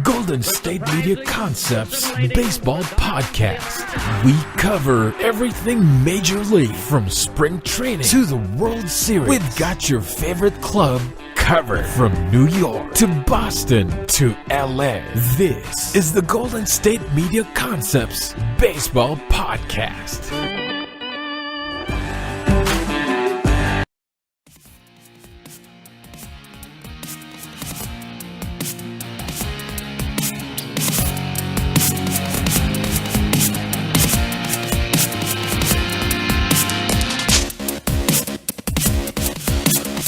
Golden State Media Concepts Baseball Podcast. We cover everything Major League, from spring training to the World Series. We've got your favorite club covered, from New York to Boston to LA. This is the Golden State Media Concepts Baseball Podcast.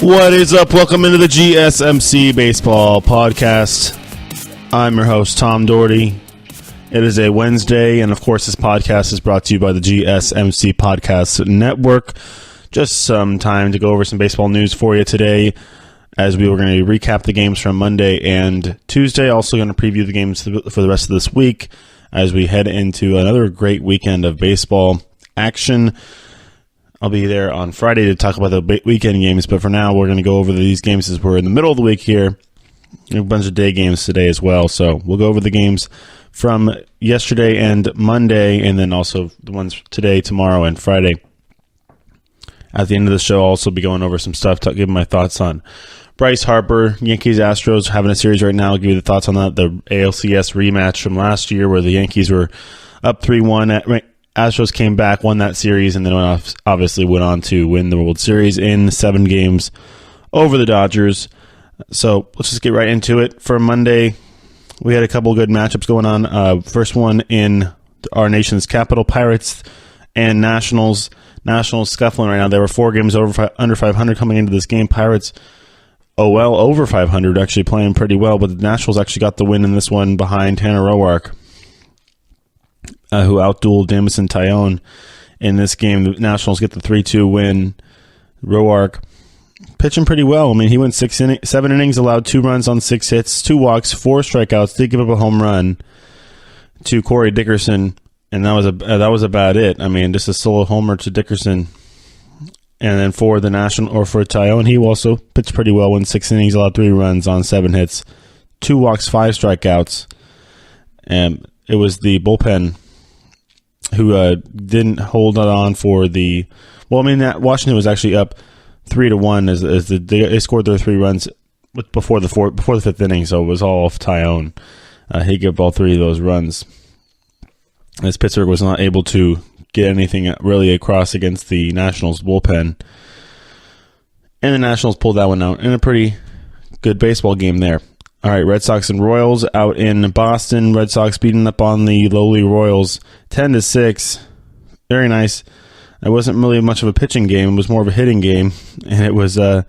What is up? Welcome into the GSMC Baseball Podcast. I'm your host, Tom Dougherty. It is a Wednesday, and of course, this podcast is brought to you by the GSMC Podcast Network. Just some time to go over some baseball news for you today, as we were going to recap the games from Monday and Tuesday. Also going to preview the games for the rest of this week as we head into another great weekend of baseball action. I'll be there on Friday to talk about the weekend games, but for now, we're going to go over these games as we're in the middle of the week here. A bunch of day games today as well, so we'll go over the games from yesterday and Monday, and then also the ones today, tomorrow, and Friday. At the end of the show, I'll also be going over some stuff, giving my thoughts on Bryce Harper, Yankees, Astros, having a series right now. I'll give you the thoughts on that, the ALCS rematch from last year where the Yankees were up 3-1 Astros came back, won that series, and then obviously went on to win the World Series in 7 games over the Dodgers. So let's just get right into it. For Monday, we had a couple good matchups going on. First one in our nation's capital, Pirates and Nationals. Nationals scuffling right now. There were 4 games under 500 coming into this game. Pirates, over 500, actually playing pretty well, but the Nationals actually got the win in this one behind Tanner Roark, who outdueled Jameson Taillon in this game. The Nationals get the 3-2 win. Roark pitching pretty well. I mean, he went 7 innings, allowed 2 runs on 6 hits, 2 walks, 4 strikeouts, did give up a home run to Corey Dickerson, and that was about it. I mean, just a solo homer to Dickerson. And then for the for Taillon, he also pitched pretty well, went 6 innings, allowed 3 runs on 7 hits, 2 walks, 5 strikeouts. And it was the bullpen who didn't hold on for the... Well, I mean, Washington was actually up 3-1 as they scored their 3 runs before the 5th inning, so it was all off Taillon. He gave all 3 of those runs, as Pittsburgh was not able to get anything really across against the Nationals bullpen. And the Nationals pulled that one out in a pretty good baseball game there. All right, Red Sox and Royals out in Boston. Red Sox beating up on the lowly Royals 10-6. Very nice. It wasn't really much of a pitching game. It was more of a hitting game, and it was a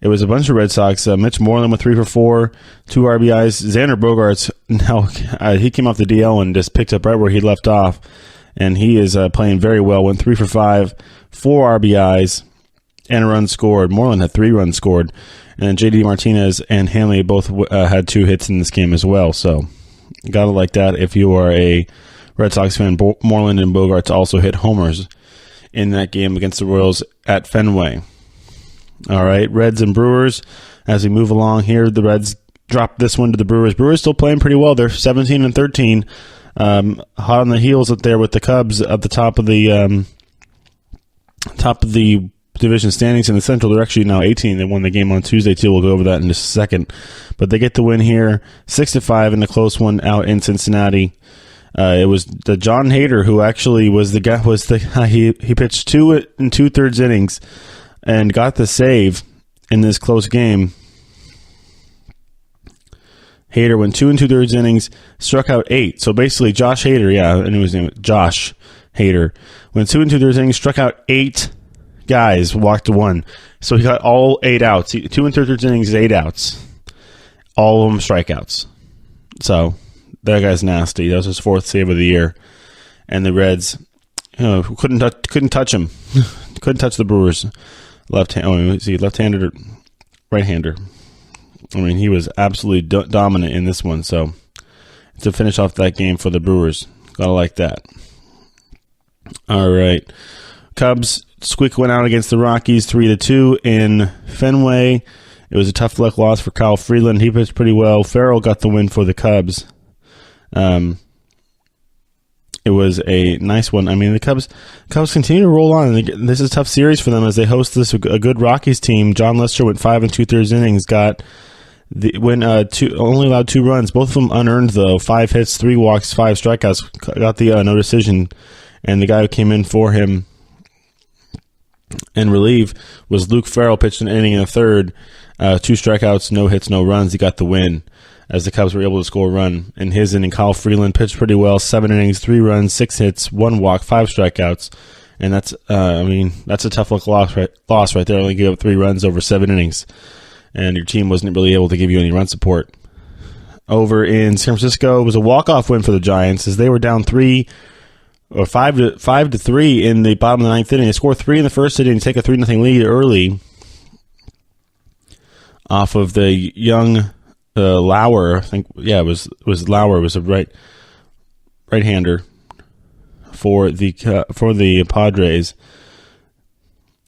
bunch of Red Sox. Mitch Moreland with 3 for 4, 2 RBIs. Xander Bogaerts, now he came off the DL and just picked up right where he left off, and he is playing very well. Went 3 for 5, 4 RBIs, and a run scored. Moreland had 3 runs scored. And then J.D. Martinez and Hanley both had 2 hits in this game as well. So, gotta like that. If you are a Red Sox fan, Moreland and Bogaerts also hit homers in that game against the Royals at Fenway. All right, Reds and Brewers. As we move along here, the Reds dropped this one to the Brewers. Brewers still playing pretty well. They're 17-13. Hot on the heels up there with the Cubs at the top of the division standings in the Central. They're actually now 18. They won the game on Tuesday too. We'll go over that in just a second. But they get the win here, 6-5 in the close one out in Cincinnati. It was the John Hader who actually was the guy. He pitched 2 2/3 innings and got the save in this close game. Hader went 2 2/3 innings, struck out 8. So basically, Josh Hader, I knew his name was Josh Hader, went 2 2/3 innings, struck out 8 guys, walked 1. So he got all 8 outs. 2 3/4 innings, 8 outs. All of them strikeouts. So that guy's nasty. That was his 4th save of the year. And the Reds, couldn't touch him. Couldn't touch the Brewers. Left-handed or right-hander. I mean, he was absolutely dominant in this one. So to finish off that game for the Brewers, gotta like that. All right, Cubs squeak went out against the Rockies 3-2 in Fenway. It was a tough luck loss for Kyle Freeland. He pitched pretty well. Farrell got the win for the Cubs. It was a nice one. I mean, the Cubs continue to roll on. This is a tough series for them as they host a good Rockies team. John Lester went 5 2/3 innings, only allowed 2 runs. Both of them unearned, though. 5 hits, 3 walks, 5 strikeouts. Got the no decision. And the guy who came in for him in relief was Luke Farrell, pitched an inning in the third. 2 strikeouts, no hits, no runs. He got the win as the Cubs were able to score a run. In his inning, Kyle Freeland pitched pretty well. 7 innings, 3 runs, 6 hits, 1 walk, 5 strikeouts. And that's a tough luck loss right there. Only gave up 3 runs over 7 innings. And your team wasn't really able to give you any run support. Over in San Francisco, it was a walk-off win for the Giants as they were down 5 to 3 in the bottom of the 9th inning. They scored 3 in the first inning, take a 3-0 lead early off of the young Lauer. I think, yeah, it was Lauer. It was a right-hander for the Padres,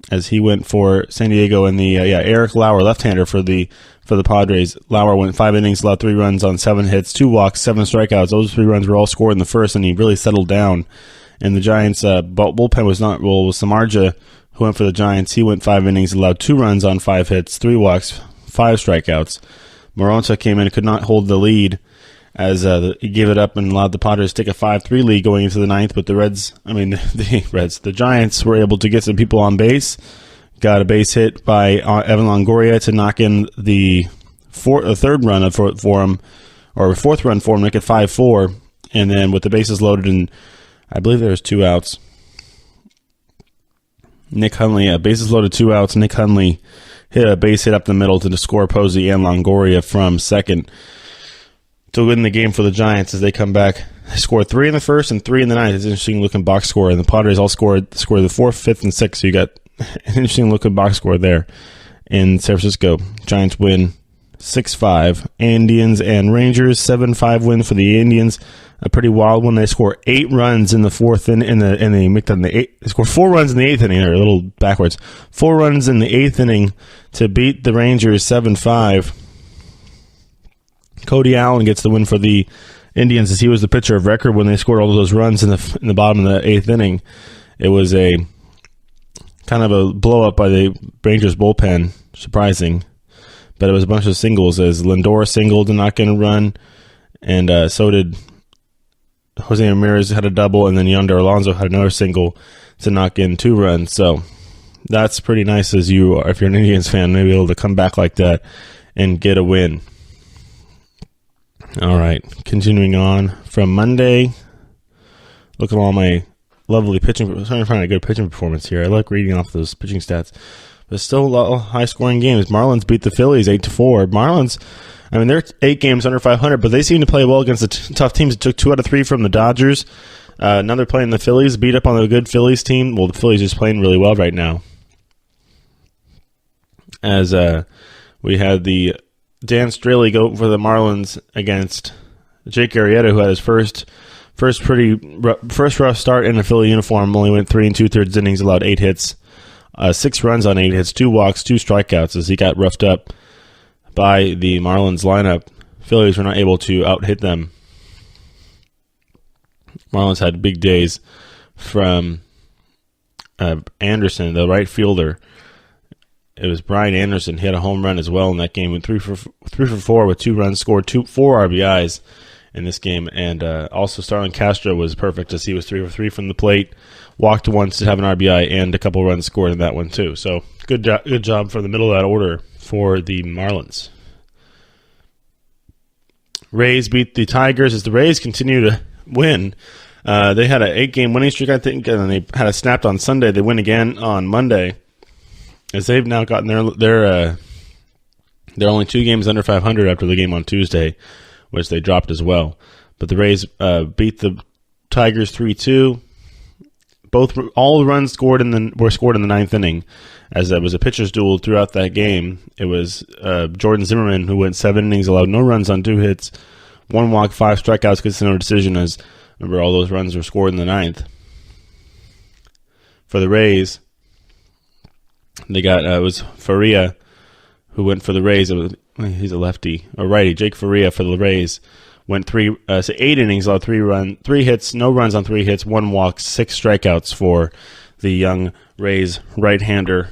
as he went for San Diego, and Eric Lauer, left-hander for the Padres. Lauer went 5 innings, allowed 3 runs on 7 hits, 2 walks, 7 strikeouts. Those 3 runs were all scored in the first, and he really settled down. And the Giants' bullpen was Samardzija, who went for the Giants. He went 5 innings, allowed 2 runs on 5 hits, 3 walks, 5 strikeouts. Moronta came in and could not hold the lead as he gave it up and allowed the Padres to take a 5-3 lead going into the 9th. But the Giants were able to get some people on base. Got a base hit by Evan Longoria to knock in the third run for him, or 4th run for him, make it 5-4. And then with the bases loaded, and I believe there was 2 outs. Nick Hundley, bases loaded, 2 outs. Nick Hundley hit a base hit up the middle to score Posey and Longoria from second to win the game for the Giants as they come back. They scored 3 in the first and 3 in the 9th. It's an interesting looking box score, and the Padres all scored the 4th, 5th, and 6th. So you got an interesting looking box score there in San Francisco. Giants win 6-5. Indians and Rangers, 7-5 win for the Indians. A pretty wild one. They score 8 runs in the 4th they score 4 runs in the 8th inning. They're a little backwards. 4 runs in the 8th inning to beat the Rangers 7-5. Cody Allen gets the win for the Indians as he was the pitcher of record when they scored all of those runs in the bottom of the 8th inning. It was a kind of a blow up by the Rangers bullpen, surprising. But it was a bunch of singles as Lindor singled to knock in a run, and so did Jose Ramirez had a double, and then Yonder Alonso had another single to knock in 2 runs. So that's pretty nice if you're an Indians fan, maybe able to come back like that and get a win. All right, continuing on from Monday. Look at all my lovely pitching. I'm trying to find a good pitching performance here. I like reading off those pitching stats. But still a lot of high-scoring games. Marlins beat the Phillies 8-4. Marlins, they're 8 games under 500, but they seem to play well against the tough teams. It took 2 out of 3 from the Dodgers. Now they're playing the Phillies, beat up on a good Phillies team. Well, the Phillies just playing really well right now. As we had the Dan Straley go for the Marlins against Jake Arrieta, who had his first rough start in a Philly uniform. Only went 3 2/3 innings, allowed 8 hits. 6 runs on 8 hits, 2 walks, 2 strikeouts as he got roughed up by the Marlins lineup. Phillies were not able to out-hit them. Marlins had big days from Anderson, the right fielder. It was Brian Anderson. He had a home run as well in that game. Went 3 for 4 with 2 runs, scored 4 RBIs in this game. And also Starlin Castro was perfect as he was 3 for 3 from the plate. Walked once to have an RBI and a couple runs scored in that one too. So good job from the middle of that order for the Marlins. Rays beat the Tigers as the Rays continue to win. They had an 8-game winning streak, I think, and they had a snapped on Sunday. They win again on Monday as they've now gotten they're only 2 games under 500 after the game on Tuesday, which they dropped as well. But the Rays beat the Tigers 3-2. All the runs were scored in the 9th inning, as there was a pitcher's duel throughout that game. It was Jordan Zimmerman who went 7 innings, allowed no runs on 2 hits, 1 walk, 5 strikeouts, gets no decision. As remember, all those runs were scored in the 9th. For the Rays, they got it was Faria who went for the Rays. He's a lefty or righty. Jake Faria for the Rays went 8 innings, allowed 3 hits, no runs on 3 hits, 1 walk, 6 strikeouts for the young Rays right-hander.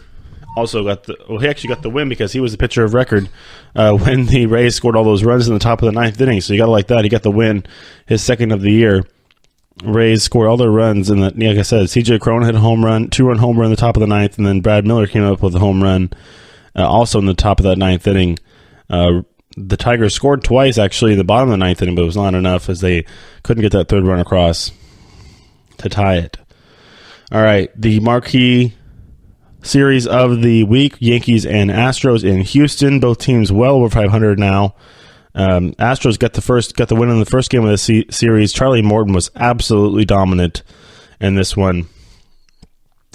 Also he actually got the win because he was the pitcher of record when the Rays scored all those runs in the top of the 9th inning. So you got to like that. He got the win, his second of the year. Rays scored all their runs, and like I said, C.J. Cron hit a home run, 2-run home run in the top of the 9th, and then Brad Miller came up with a home run also in the top of that 9th inning. The Tigers scored twice, actually, in the bottom of the 9th inning, but it was not enough as they couldn't get that third run across to tie it. All right, the marquee series of the week, Yankees and Astros in Houston. Both teams well over 500 now. Astros got the win in the first game of the series. Charlie Morton was absolutely dominant in this one.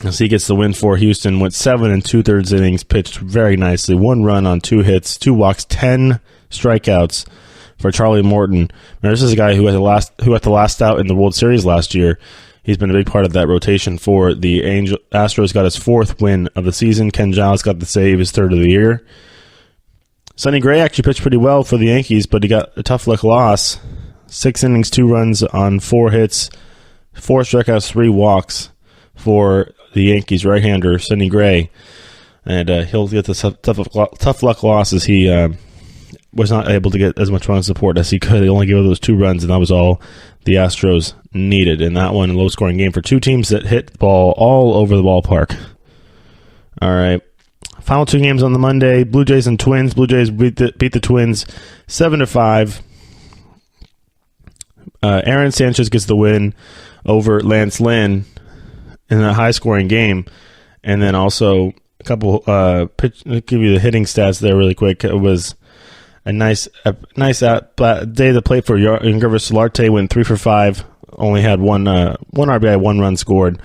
As he gets the win for Houston, went 7 2/3 innings, pitched very nicely. 1 run on 2 hits, 2 walks, 10 strikeouts for Charlie Morton. Now, this is a guy who had the last out in the World Series last year. He's been a big part of that rotation for the Astros. Got his 4th win of the season. Ken Giles got the save, his 3rd of the year. Sonny Gray actually pitched pretty well for the Yankees, but he got a tough luck loss. 6 innings, 2 runs on 4 hits, 4 strikeouts, 3 walks for the Yankees right-hander, Sonny Gray. And he'll get the tough luck loss as he was not able to get as much run support as he could. He only gave those 2 runs, and that was all the Astros needed in that one. A low-scoring game for 2 teams that hit the ball all over the ballpark. All right. Final 2 games on the Monday, Blue Jays and Twins. Blue Jays beat the Twins 7-5. Aaron Sanchez gets the win over Lance Lynn in a high-scoring game. And then also a couple I'll give you the hitting stats there really quick. It was a nice day of the plate for Yngvar Solarte. Went 3 for 5. Only had one RBI, 1 run scored.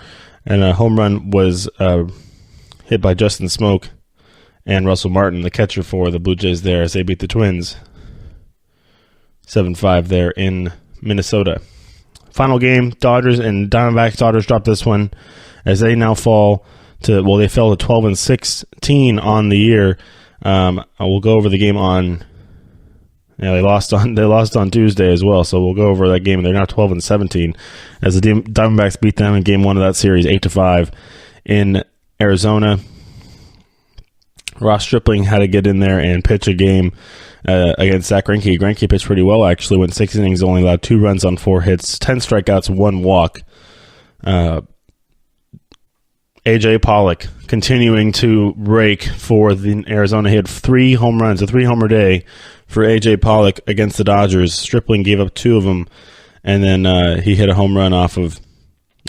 And a home run was hit by Justin Smoke and Russell Martin, the catcher for the Blue Jays there, as they beat the Twins 7-5 there in Minnesota. Final game, Dodgers and Diamondbacks. Dodgers dropped this one as they now fall to, they fell to 12-16 on the year. I will go over the game on, they lost on Tuesday as well, so we'll go over that game. They're now 12-17 as the Diamondbacks beat them in game 1 of that series, 8-5 in Arizona. Ross Stripling had to get in there and pitch a game against Zach Greinke. Greinke pitched pretty well, actually. Went 6 innings, only allowed 2 runs on 4 hits, 10 strikeouts, 1 walk. A.J. Pollock continuing to rake for the Arizona. He had 3 home runs, a 3-homer day for A.J. Pollock against the Dodgers. Stripling gave up 2 of them, and then he hit a home run off of...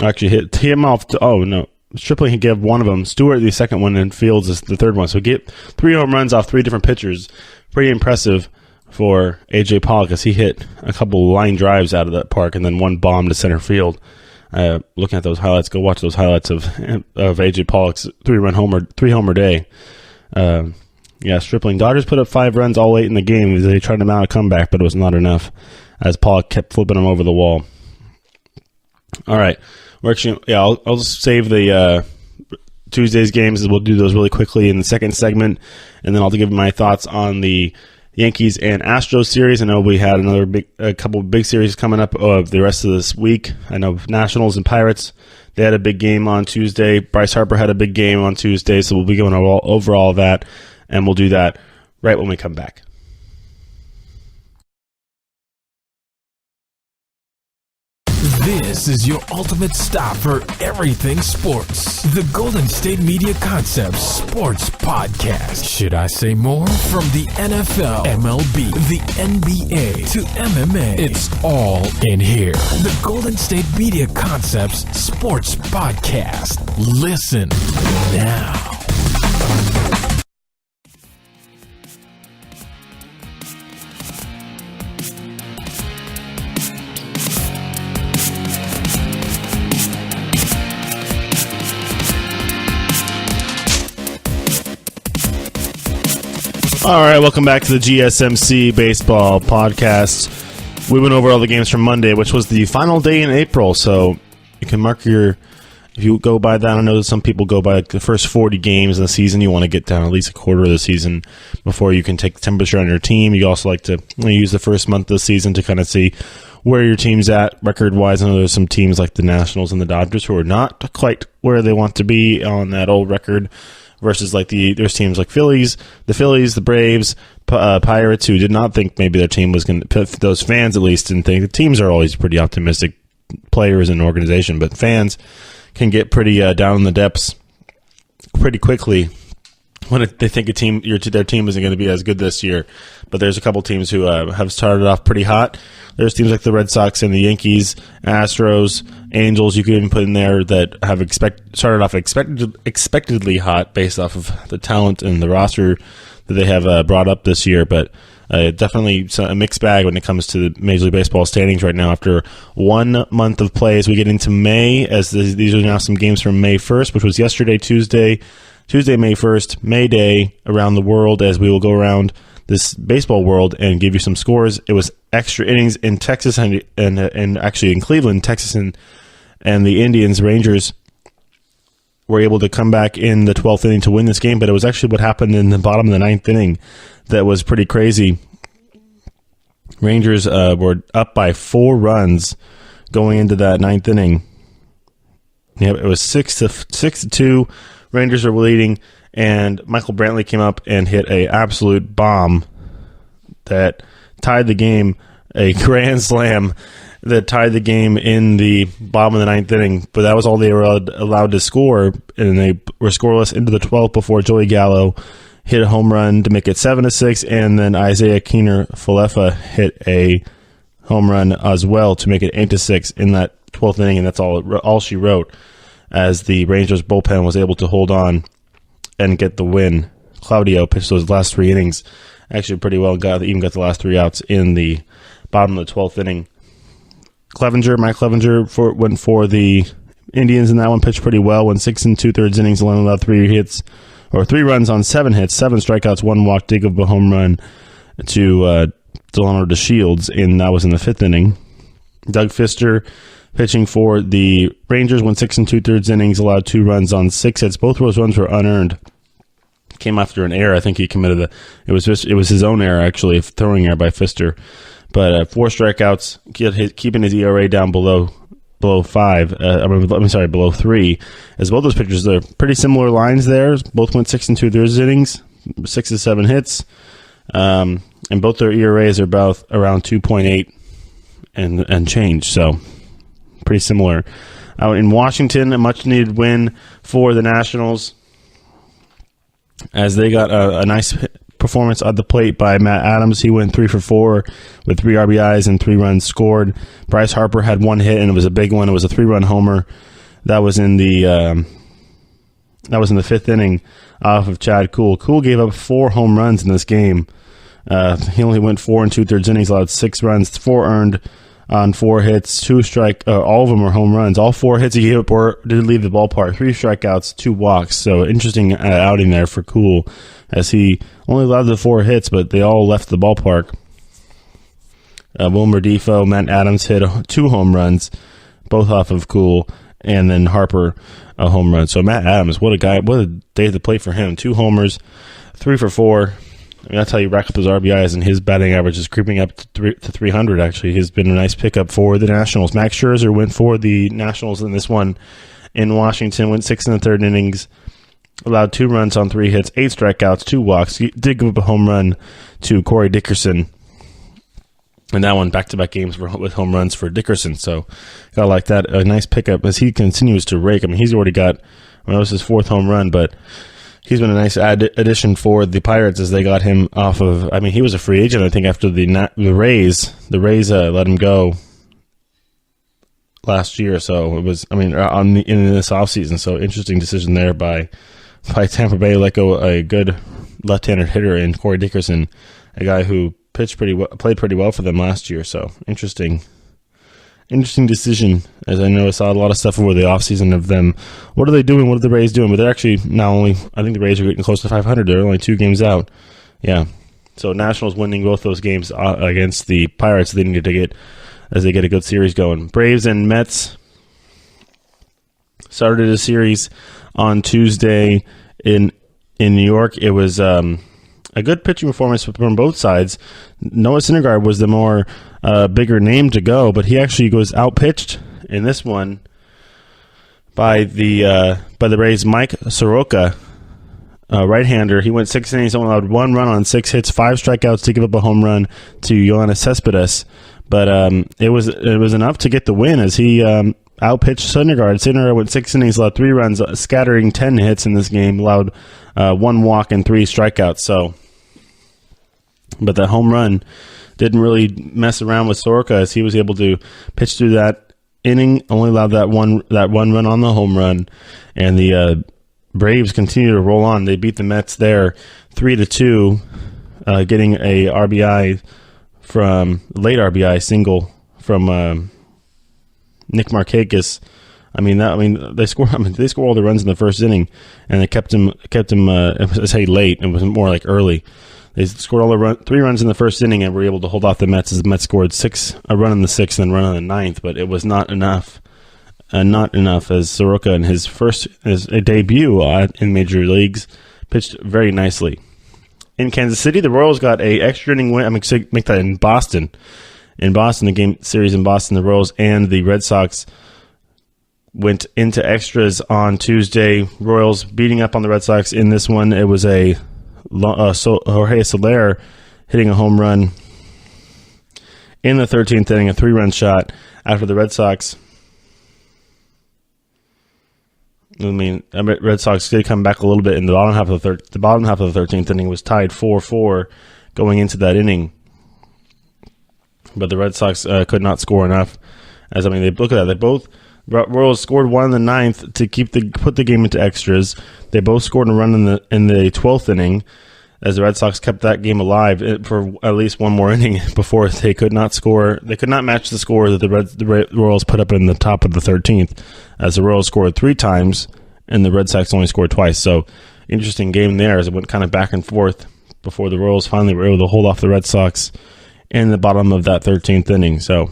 Actually, hit him off... Stripling he gave 1 of them. Stewart the second one, and Fields is the 3rd one. So get 3 home runs off 3 different pitchers. Pretty impressive for A.J. Pollock as he hit a couple line drives out of that park and then 1 bomb to center field. Looking at those highlights, go watch those highlights of A.J. Pollock's 3-homer day. Stripling. Dodgers put up 5 runs all late in the game. They tried to mount a comeback, but it was not enough as Pollock kept flipping them over the wall. All right. I'll just save the Tuesday's games. We'll do those really quickly in the second segment, and then I'll give my thoughts on the Yankees and Astros series. I know we had a couple of big series coming up the rest of this week. I know Nationals and Pirates, they had a big game on Tuesday. Bryce Harper had a big game on Tuesday, so we'll be going over all of that, and we'll do that right when we come back. This is your ultimate stop for everything sports. The Golden State Media Concepts Sports Podcast. Should I say more? From the NFL, MLB, the NBA to MMA, it's all in here. The Golden State Media Concepts Sports Podcast. Listen now. All right, welcome back to the GSMC Baseball Podcast. We went over all the games from Monday, which was the final day in April, so you can mark your If you go by that, I know that some people go by like the first 40 games of the season. You want to get down at least a quarter of the season before you can take the temperature on your team. You also like to use the first month of the season to kind of see where your team's at record-wise. I know there's some teams like the Nationals and the Dodgers who are not quite where they want to be on that old record versus like there's teams like the Phillies, the Braves, Pirates, who did not think maybe their team was going to, those fans at least didn't think. The teams are always pretty optimistic, players and organization, but fans can get pretty down in the depths pretty quickly when they think their team isn't going to be as good this year. But there's a couple teams who have started off pretty hot. There's teams like the Red Sox and the Yankees, Astros, Angels. You could even put in there that have started off expectedly hot based off of the talent and the roster that they have brought up this year. But definitely a mixed bag when it comes to the Major League Baseball standings right now after 1 month of play as we get into May, as these are now some games from May 1st, which was yesterday, Tuesday, May 1st, May Day around the world, as we will go around this baseball world and give you some scores. It was extra innings in Texas and actually in Cleveland, Texas and the Indians, Rangers were able to come back in the 12th inning to win this game, but it was actually what happened in the bottom of the 9th inning that was pretty crazy. Rangers were up by 4 runs going into that 9th inning. Yep, it was 6-2. Rangers are leading, and Michael Brantley came up and hit an absolute bomb that tied the game, a grand slam that tied the game in the bottom of the 9th inning, but that was all they were allowed to score, and they were scoreless into the 12th before Joey Gallo hit a home run to make it 7-6, and then Isaiah Keener-Falefa hit a home run as well to make it 8-6 in that 12th inning, and that's all she wrote, as the Rangers bullpen was able to hold on and get the win. Claudio pitched those last 3 innings actually pretty well, even got the last 3 outs in the bottom of the 12th inning. Mike Clevenger went for the Indians in that one, pitched pretty well, went 6 2/3 innings, only allowed 3 runs on 7 hits, 7 strikeouts, 1 walk, dig of a home run to Delano DeShields, and that was in the 5th inning. Doug Fister, pitching for the Rangers, went 6 2/3 innings, allowed 2 runs on 6 hits. Both of those runs were unearned. Came after an error. I think he committed it was his own error, actually, a throwing error by Fister. But 4 strikeouts, keeping his ERA down below 5. Below 3. As both those pitchers, they're pretty similar lines there. Both went 6 2/3 innings, 6 to 7 hits, and both their ERAs are both around 2.8 and change. So pretty similar. Out in Washington, a much-needed win for the Nationals, as they got a nice performance at the plate by Matt Adams. He went 3 for 4 with 3 RBIs and 3 runs scored. Bryce Harper had 1 hit, and it was a big one. It was a 3-run homer. That was in the 5th inning off of Chad Kuhl. Kuhl gave up 4 home runs in this game. He only went 4 2/3 innings, allowed 6 runs, 4 earned on 4 hits, 2 all of them were home runs. All 4 hits he gave up did leave the ballpark, 3 strikeouts, 2 walks. So interesting outing there for Kuhl, as he only allowed the 4 hits, but they all left the ballpark. Wilmer Difo, Matt Adams hit 2 home runs, both off of Kuhl, and then Harper a home run. So Matt Adams, what a guy, what a day at the plate for him. 2 homers, 3 for 4. I mean, that's how you rack up those RBIs, and his batting average is creeping up to 300, actually. He's been a nice pickup for the Nationals. Max Scherzer went for the Nationals in this one in Washington, went 6 1/3 innings, allowed 2 runs on 3 hits, 8 strikeouts, 2 walks. He did give up a home run to Corey Dickerson. And that one, back-to-back games with home runs for Dickerson. So, gotta like that. A nice pickup as he continues to rake. I mean, he's already got, that was his 4th home run, but he's been a nice addition for the Pirates as they got him off of, I mean, he was a free agent, I think, after the Rays. The Rays let him go last year. So, it was, I mean, in this offseason. So, interesting decision there by Tampa Bay. Let go a good left-handed hitter in Corey Dickerson, a guy who played pretty well for them last year. So interesting decision, as I know I saw a lot of stuff over the offseason of them. What are they doing? What are the Rays doing? But they're actually now only, I think the Rays are getting close to 500. They're only 2 games out. Yeah. So Nationals winning both those games against the Pirates. They need to get, as they get a good series going. Braves and Mets. started a series on Tuesday in New York. It was a good pitching performance from both sides. Noah Syndergaard was the more bigger name to go, but he actually goes outpitched in this one by the Rays' Mike Soroka, right-hander. He went 6 innings, only allowed 1 run on 6 hits, 5 strikeouts to give up a home run to Yoenis Cespedes. But it was enough to get the win as he outpitched Syndergaard. Syndergaard went 6 innings, allowed 3 runs, scattering 10 hits in this game, allowed 1 walk and 3 strikeouts. But the home run didn't really mess around with Soroka as he was able to pitch through that inning, only allowed that one run on the home run, and the Braves continue to roll on. They beat the Mets there 3-2, getting a RBI from late RBI single from Nick Markakis. They scored all the runs in the first inning, and they kept him. I say late. It was more like early. They scored all the 3 runs in the first inning and were able to hold off the Mets as the Mets scored a run in the 6th and a run in the 9th, but it was not enough. Not enough as Soroka in his debut in Major Leagues pitched very nicely. In Kansas City, the Royals got a extra inning win. I'm going to make that in Boston. In Boston, the game series in Boston, the Royals and the Red Sox went into extras on Tuesday. Royals beating up on the Red Sox in this one. It was Jorge Soler hitting a home run in the 13th inning, a 3-run shot after the Red Sox. Red Sox did come back a little bit in the bottom half of the 13th inning. Was tied 4-4 going into that inning, but the Red Sox could not score enough. They look at that. They both Royals scored 1 in the 9th to put the game into extras. They both scored a run in the 12th inning, as the Red Sox kept that game alive for at least one more inning before they could not score. They could not match the score that the Royals put up in the top of the 13th, as the Royals scored 3 times and the Red Sox only scored twice. So, interesting game there as it went kind of back and forth before the Royals finally were able to hold off the Red Sox in the bottom of that 13th inning. So,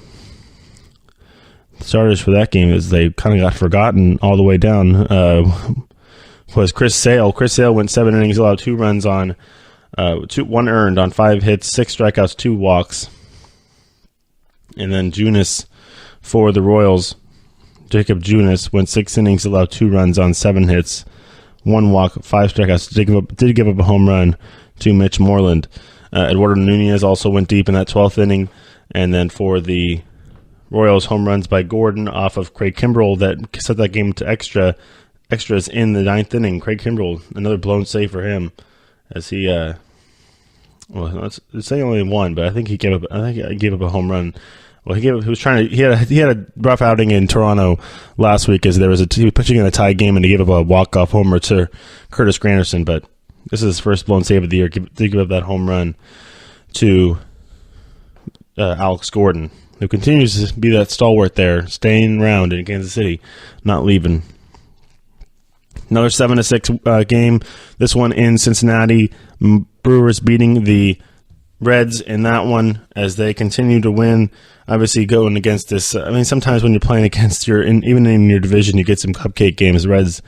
the starters for that game is they kind of got forgotten all the way down. Was Chris Sale. Chris Sale went 7 innings, allowed 2 runs on 1 earned on 5 hits, 6 strikeouts, 2 walks. And then Junis for the Royals. Jacob Junis went 6 innings, allowed 2 runs on 7 hits, 1 walk, 5 strikeouts. Did give up a home run to Mitch Moreland. Eduardo Nunez also went deep in that 12th inning. And then for the Royals, home runs by Gordon off of Craig Kimbrell that set that game to extras in the 9th inning. Craig Kimbrell, another blown save for him, as he it's saying only 1, but I think he gave up a home run. Well, he had a rough outing in Toronto last week as he was pitching in a tie game and he gave up a walk-off homer to Curtis Granderson, but this is his first blown save of the year. Did give up that home run to Alex Gordon, who continues to be that stalwart there, staying around in Kansas City, not leaving. Another 7-6 game. This one in Cincinnati. Brewers beating the Reds in that one as they continue to win. Obviously, going against this. Sometimes when you're playing against even in your division, you get some cupcake games. Reds,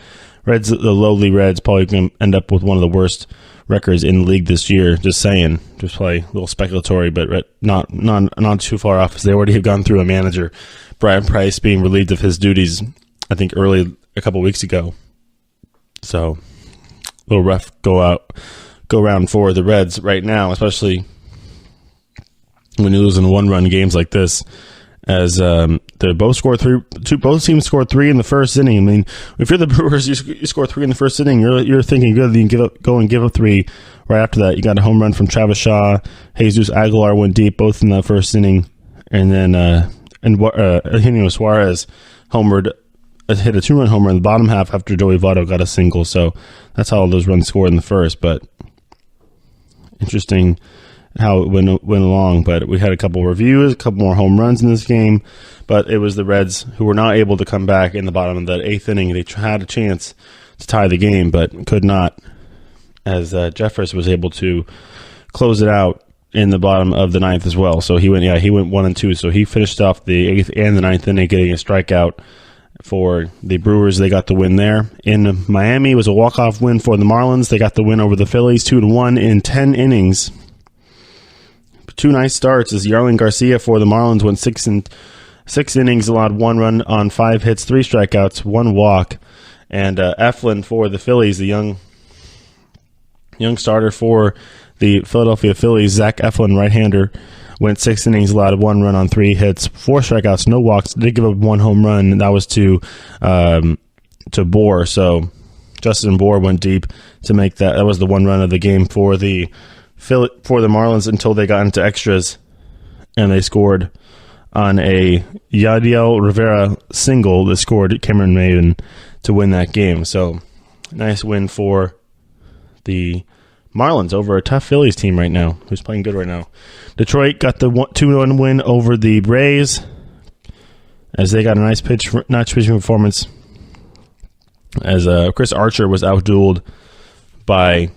the lowly Reds, probably going to end up with one of the worst records in the league this year. Just saying. Just play a little speculatory, but not too far off, as they already have gone through a manager, Brian Price, being relieved of his duties, I think, a couple weeks ago. So, a little rough go round for the Reds right now, especially when you lose in 1-run games like this. As they both scored 3, both teams scored 3 in the first inning. If you're the Brewers, you score 3 in the first inning, you're thinking good. You can go and give up 3 right after that. You got a home run from Travis Shaw. Jesus Aguilar went deep both in that first inning, and then Eugenio Suarez homered. Hit a 2-run homer in the bottom half after Joey Votto got a single. So that's how all those runs scored in the first. But interesting how it went along. But we had a couple reviews, a couple more home runs in this game. But it was the Reds who were not able to come back in the bottom of that 8th inning. They had a chance to tie the game, but could not, as Jeffress was able to close it out in the bottom of the 9th as well. So he went 1 and 2. So he finished off the 8th and the 9th inning, getting a strikeout for the Brewers. They got the win there. In Miami, it was a walk-off win for the Marlins. They got the win over the Phillies 2-1 in 10 innings. Two nice starts as Yarlin Garcia for the Marlins went 6 innings, allowed 1 run on 5 hits, 3 strikeouts, 1 walk. And Eflin for the Phillies, the young starter for the Philadelphia Phillies, Zach Eflin, right-hander, went 6 innings, allowed 1 run on 3 hits, 4 strikeouts, no walks. Did give up 1 home run, and that was to Bohr. So Justin Bohr went deep to make that. That was the 1 run of the game for the Marlins until they got into extras, and they scored on a Yadiel Rivera single that scored Cameron Maven to win that game. So nice win for the Marlins over a tough Phillies team right now, who's playing good right now. Detroit got the 2-1 win over the Rays as they got a nice pitching performance as Chris Archer was outdueled by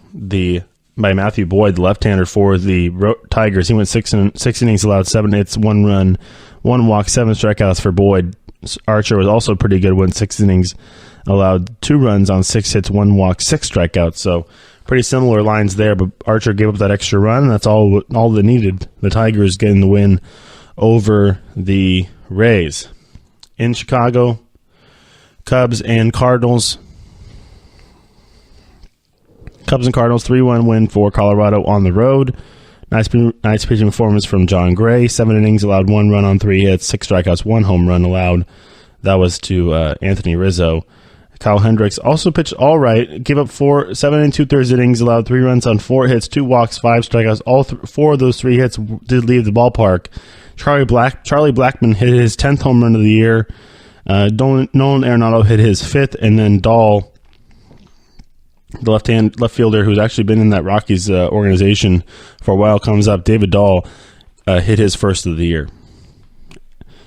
Matthew Boyd, the left-hander for the Tigers. He went 6 innings, allowed 7 hits, 1 run, 1 walk, 7 strikeouts for Boyd. Archer was also pretty good, went 6 innings, allowed 2 runs on 6 hits, 1 walk, 6 strikeouts. So pretty similar lines there, but Archer gave up that extra run, and that's all they needed. The Tigers getting the win over the Rays. In Chicago, Cubs and Cardinals. Cubs and Cardinals 3-1 win for Colorado on the road. Nice pitching performance from John Gray. 7 innings, allowed 1 run on 3 hits, 6 strikeouts, 1 home run allowed. That was to Anthony Rizzo. Kyle Hendricks also pitched all right. Gave up 7 2/3 innings, allowed 3 runs on 4 hits, 2 walks, 5 strikeouts. All 4 of those 3 hits did leave the ballpark. Charlie Blackmon hit his 10th home run of the year. Nolan Arenado hit his 5th, and then Dahl, the left fielder who's actually been in that Rockies organization for a while, comes up. David Dahl hit his 1st of the year.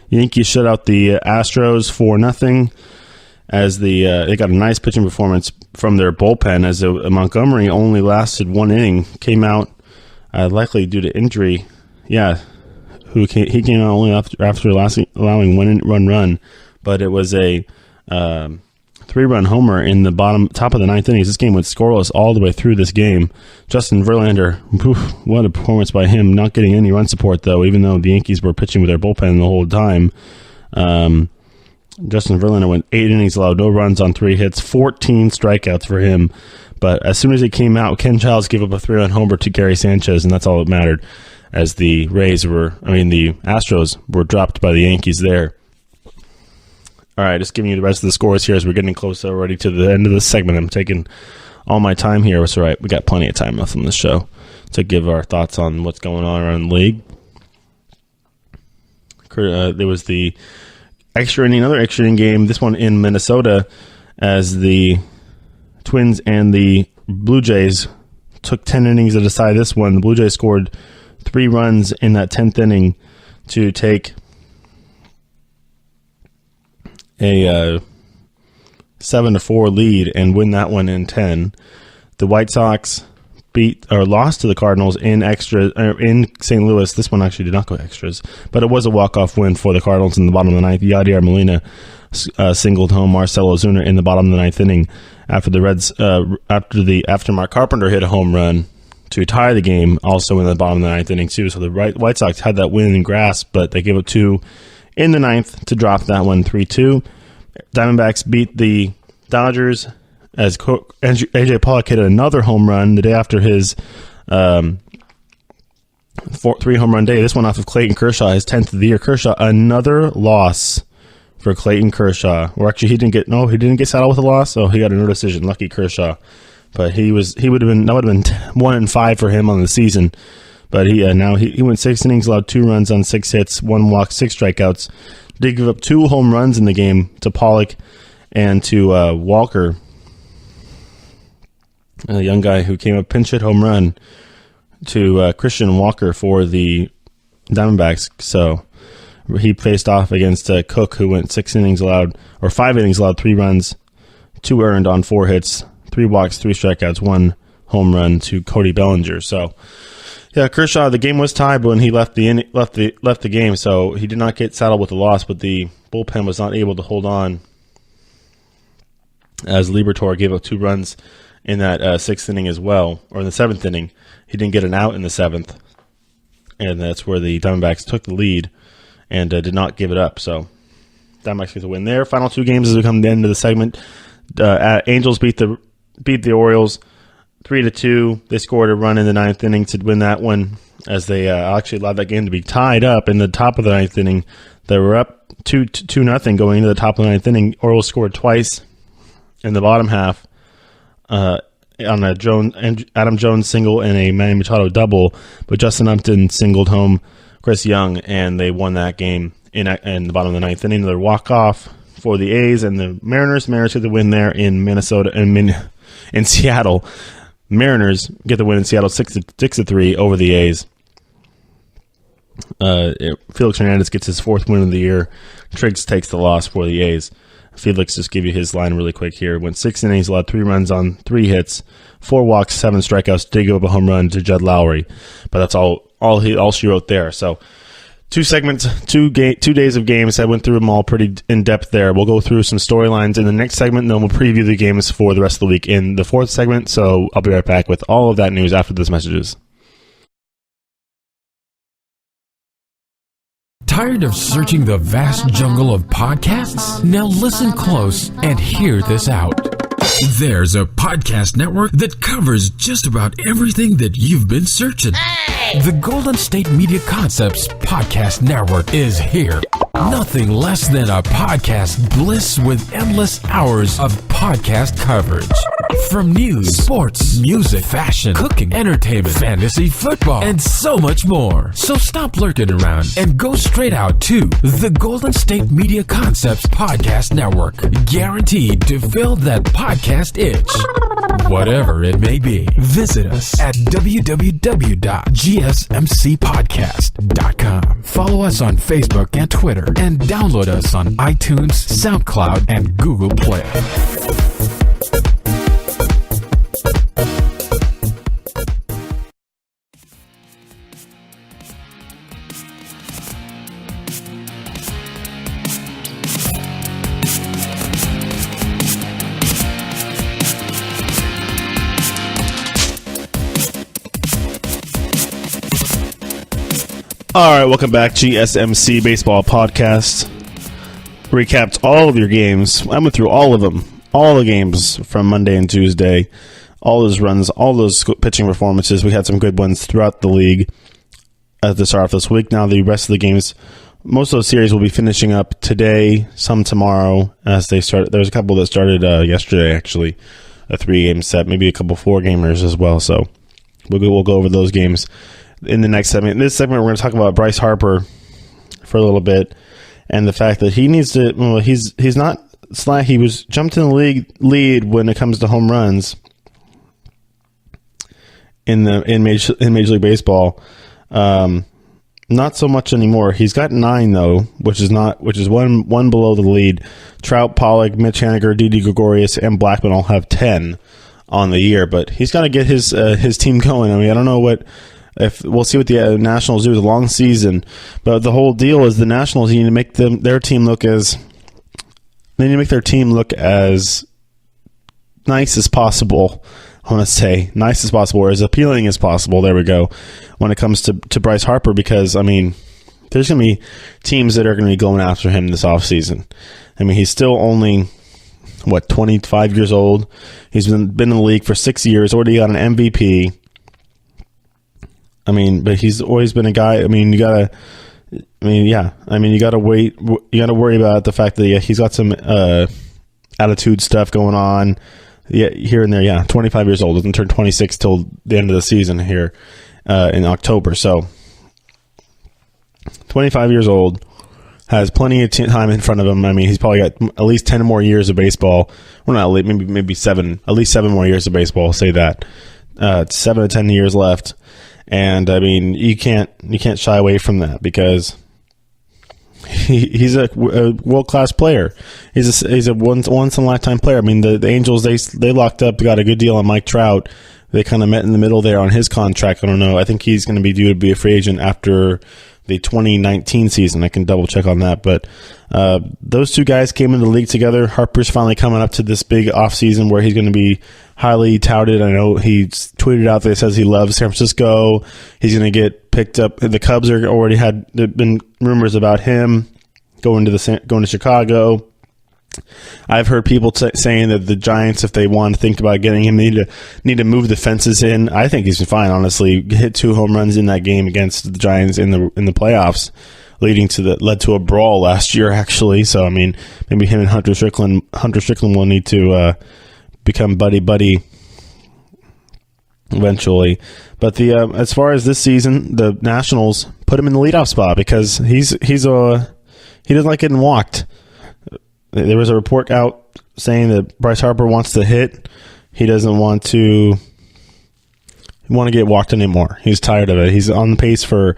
Yankees shut out the Astros 4-0 as they got a nice pitching performance from their bullpen as Montgomery only lasted 1 inning, came out likely due to injury. Yeah, he came out only after allowing 1 run, but it was a 3-run homer in the top of the 9th innings. This game went scoreless all the way through this game. Justin Verlander, what a performance by him, not getting any run support, though, even though the Yankees were pitching with their bullpen the whole time. Justin Verlander went 8 innings, allowed no runs on 3 hits, 14 strikeouts for him. But as soon as he came out, Ken Childs gave up a 3-run homer to Gary Sanchez, and that's all that mattered as the Astros were dropped by the Yankees there. All right, just giving you the rest of the scores here as we're getting close already to the end of this segment. I'm taking all my time here. It's all right. We got plenty of time left on the show to give our thoughts on what's going on around the league. There was the another extra inning game, this one in Minnesota, as the Twins and the Blue Jays took 10 innings to decide this one. The Blue Jays scored 3 runs in that 10th inning to take a 7-4 lead and win that one in 10. The White Sox lost to the Cardinals in St. Louis. This one actually did not go extras, but it was a walk-off win for the Cardinals in the bottom of the 9th. Yadier Molina singled home Marcell Ozuna in the bottom of the 9th inning after Mark Carpenter hit a home run to tie the game, also in the bottom of the 9th inning too. So the White Sox had that win in grasp, but they gave up 2 in the 9th to drop that one 3-2. Diamondbacks beat the Dodgers as A.J. Pollock hit another home run the day after his 3-home run day. This one off of Clayton Kershaw, his 10th of the year. Kershaw, another loss for Clayton Kershaw. Or actually, he didn't get saddled with a loss, so he got a no decision. Lucky Kershaw, but that would have been 1-5 for him on the season. But he went 6 innings, allowed 2 runs on 6 hits, 1 walk, 6 strikeouts. Did give up 2 home runs in the game to Pollock and to Walker, a young guy who came up pinch hit home run to Christian Walker for the Diamondbacks. So he faced off against Cook, who went 5 innings, allowed 3 runs, 2 earned on 4 hits, 3 walks, 3 strikeouts, 1 home run to Cody Bellinger. So yeah, Kershaw, the game was tied when he left the game, so he did not get saddled with the loss, but the bullpen was not able to hold on as Liberatore gave up 2 runs in that 6th inning as well, or in the 7th inning. He didn't get an out in the 7th, and that's where the Diamondbacks took the lead and did not give it up. So Diamondbacks get the win there. Final 2 games as we come to the end of the segment. Angels beat the Orioles 3-2. They scored a run in the 9th inning to win that one, as they actually allowed that game to be tied up in the top of the 9th inning. They were up 2-0 going into the top of the 9th inning. Orioles scored twice in the bottom half on a Adam Jones single and a Manny Machado double, but Justin Upton singled home Chris Young, and they won that game in the bottom of the 9th inning. Another walk-off for the A's and the Mariners. Mariners get the win there in Minnesota and in Seattle. Mariners get the win in Seattle 6-3 over the A's. Felix Hernandez gets his 4th win of the year. Triggs takes the loss for the A's. Felix, just give you his line really quick here. Went 6 innings, allowed 3 runs on 3 hits, 4 walks, 7 strikeouts. Did give up a home run to Judd Lowry, but that's all she wrote there. So 2 segments, 2 days of games. I went through them all pretty in depth there. We'll go through some storylines in the next segment, and then we'll preview the games for the rest of the week in the 4th segment. So I'll be right back with all of that news after these messages. Tired of searching the vast jungle of podcasts? Now listen close and hear this out. There's a podcast network that covers just about everything that you've been searching. The Golden State Media Concepts Podcast Network is here. Nothing less than a podcast bliss with endless hours of podcast coverage. From news, sports, music, fashion, cooking, entertainment, fantasy, football, and so much more. So stop lurking around and go straight out to the Golden State Media Concepts Podcast Network. Guaranteed to fill that podcast itch. Whatever it may be. Visit us at www.gsmcpodcast.com. Follow us on Facebook and Twitter, and download us on iTunes, SoundCloud, and Google Play. All right, welcome back. GSMC Baseball Podcast. Recapped all of your games. I went through all of them. All the games from Monday and Tuesday. All those runs, all those pitching performances. We had some good ones throughout the league at the start of this week. Now the rest of the games, most of those series will be finishing up today, some tomorrow as they start. There's a couple that started yesterday, actually. A 3-game set, maybe a couple 4-gamers as well. So we'll go over those games in the next segment. In this segment, we're going to talk about Bryce Harper for a little bit, and the fact that he needs to. Well, he's not slack. He was jumped in the lead when it comes to home runs in Major League Baseball. Not so much anymore. He's got 9 though, which is one below the lead. Trout, Pollock, Mitch Haniger, Didi Gregorius, and Blackman all have 10 on the year, but he's got to get his team going. I mean, I don't know if we'll see what the Nationals do with a long season, but the whole deal is the Nationals need to make their team look as nice as possible. I want to say nice as possible, or as appealing as possible. There we go. When it comes to Bryce Harper, because I mean, there's going to be teams that are going to be going after him this offseason. I mean, he's still only 25 years old. He's been in the league for 6 years. Already got an MVP. I mean, but he's always been a guy. I mean, you gotta wait. You gotta worry about the fact that he's got some attitude stuff going on. Yeah, here and there. Yeah, 25 years old. Doesn't turn 26 till the end of the season here in October. So 25 years old, has plenty of time in front of him. I mean, he's probably got at least 10 more years of baseball. Well, not maybe 7. At least 7 more years of baseball. I'll say that. 7 to 10 years left. And I mean, you can't shy away from that, because he's a world-class player. He's a once in a lifetime player. I mean, the Angels they locked up, got a good deal on Mike Trout. They kind of met in the middle there on his contract. I don't know. I think he's going to be due to be a free agent after the 2019 season. I can double check on that, but those two guys came into the league together. Harper's finally coming up to this big offseason where he's going to be highly touted. I know he's tweeted out that he says he loves San Francisco. He's going to get picked up. The Cubs are already there've been rumors about him going to Chicago. I've heard people saying that the Giants, if they want to think about getting him, need to move the fences in. I think he's fine, honestly. Hit 2 home runs in that game against the Giants in the playoffs, led to a brawl last year, actually. So I mean, maybe him and Hunter Strickland will need to become buddy eventually. But as far as this season, the Nationals put him in the leadoff spot because he doesn't like getting walked. There was a report out saying that Bryce Harper wants to hit. He doesn't want to get walked anymore. He's tired of it. He's on the pace for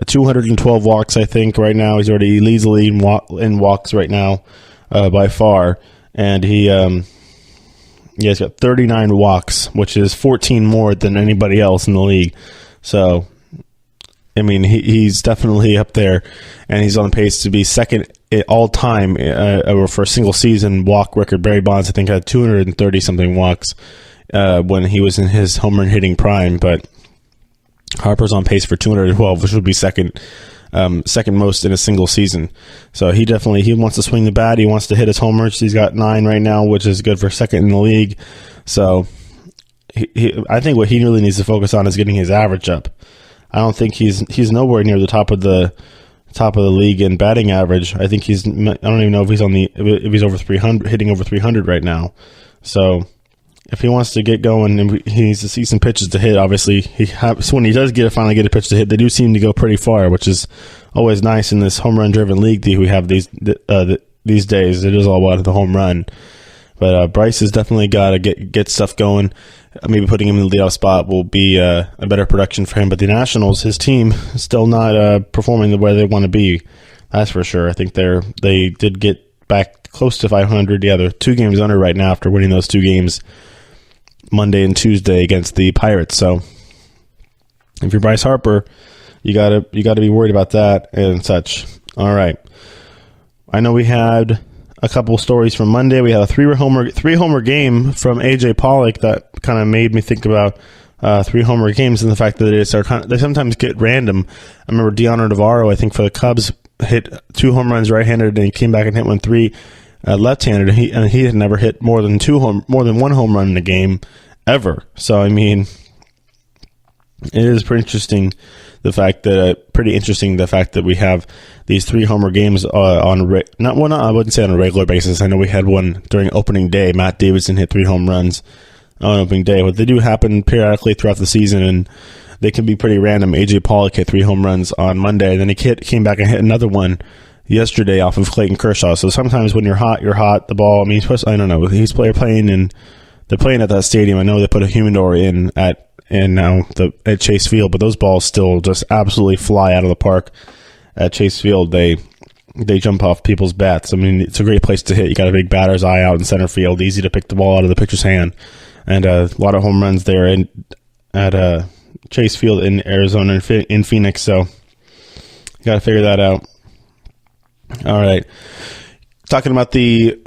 212 walks, I think, right now. He leads the league in walks right now by far. And he's got 39 walks, which is 14 more than anybody else in the league. So, I mean, he's definitely up there, and he's on pace to be second all time for a single season walk record. Barry Bonds, I think, had 230-something walks when he was in his home run hitting prime, but Harper's on pace for 212, which would be second most in a single season. So he wants to swing the bat. He wants to hit his homers. He's got 9 right now, which is good for second in the league. So I think what he really needs to focus on is getting his average up. I don't think he's nowhere near the top of the league in batting average. I think I don't even know if he's over 300, hitting over 300 right now. So if he wants to get going, and he needs to see some pitches to hit. Obviously, when he does finally get a pitch to hit, they do seem to go pretty far, which is always nice in this home run driven league that we have these days. It is all about the home run. But Bryce has definitely got to get stuff going. Maybe putting him in the leadoff spot will be a better production for him. But the Nationals, his team, is still not performing the way they want to be. That's for sure. I think they did get back close to 500. Yeah, they're 2 games under right now after winning those 2 games Monday and Tuesday against the Pirates. So if you're Bryce Harper, you gotta be worried about that and such. All right. I know we had a couple stories from Monday. We had a 3 homer game from AJ Pollock that kind of made me think about 3 homer games and the fact that they sometimes get random. I remember Deontay Navarro, I think for the Cubs, hit 2 home runs right-handed, and he came back and hit 3 left-handed. And he had never hit more than 1 home run in a game ever. So I mean, it is pretty interesting the fact that we have these 3 homer games I wouldn't say on a regular basis. I know we had one during opening day. Matt Davidson hit 3 home runs on opening day, but they do happen periodically throughout the season, and they can be pretty random. AJ Pollock hit 3 home runs on Monday, and then he came back and hit another one yesterday off of Clayton Kershaw. So sometimes when you're hot, you're hot. The ball, I mean, I don't know. They're playing at that stadium. I know they put a humidor in at Chase Field, but those balls still just absolutely fly out of the park at Chase Field. They jump off people's bats. I mean, it's a great place to hit. You got a big batter's eye out in center field. Easy to pick the ball out of the pitcher's hand, and a lot of home runs there at Chase Field in Arizona and in Phoenix. So you got to figure that out. All right, talking about the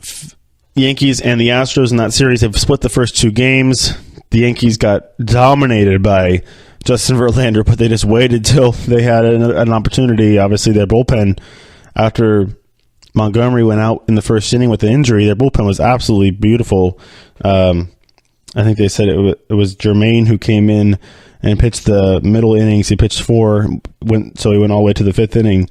Yankees and the Astros in that series, have split the first 2 games. The Yankees got dominated by Justin Verlander, but they just waited till they had an opportunity. Obviously, their bullpen, after Montgomery went out in the first inning with the injury, their bullpen was absolutely beautiful. I think they said it was Jermaine who came in and pitched the middle innings. He pitched 4, so he went all the way to the 5th inning.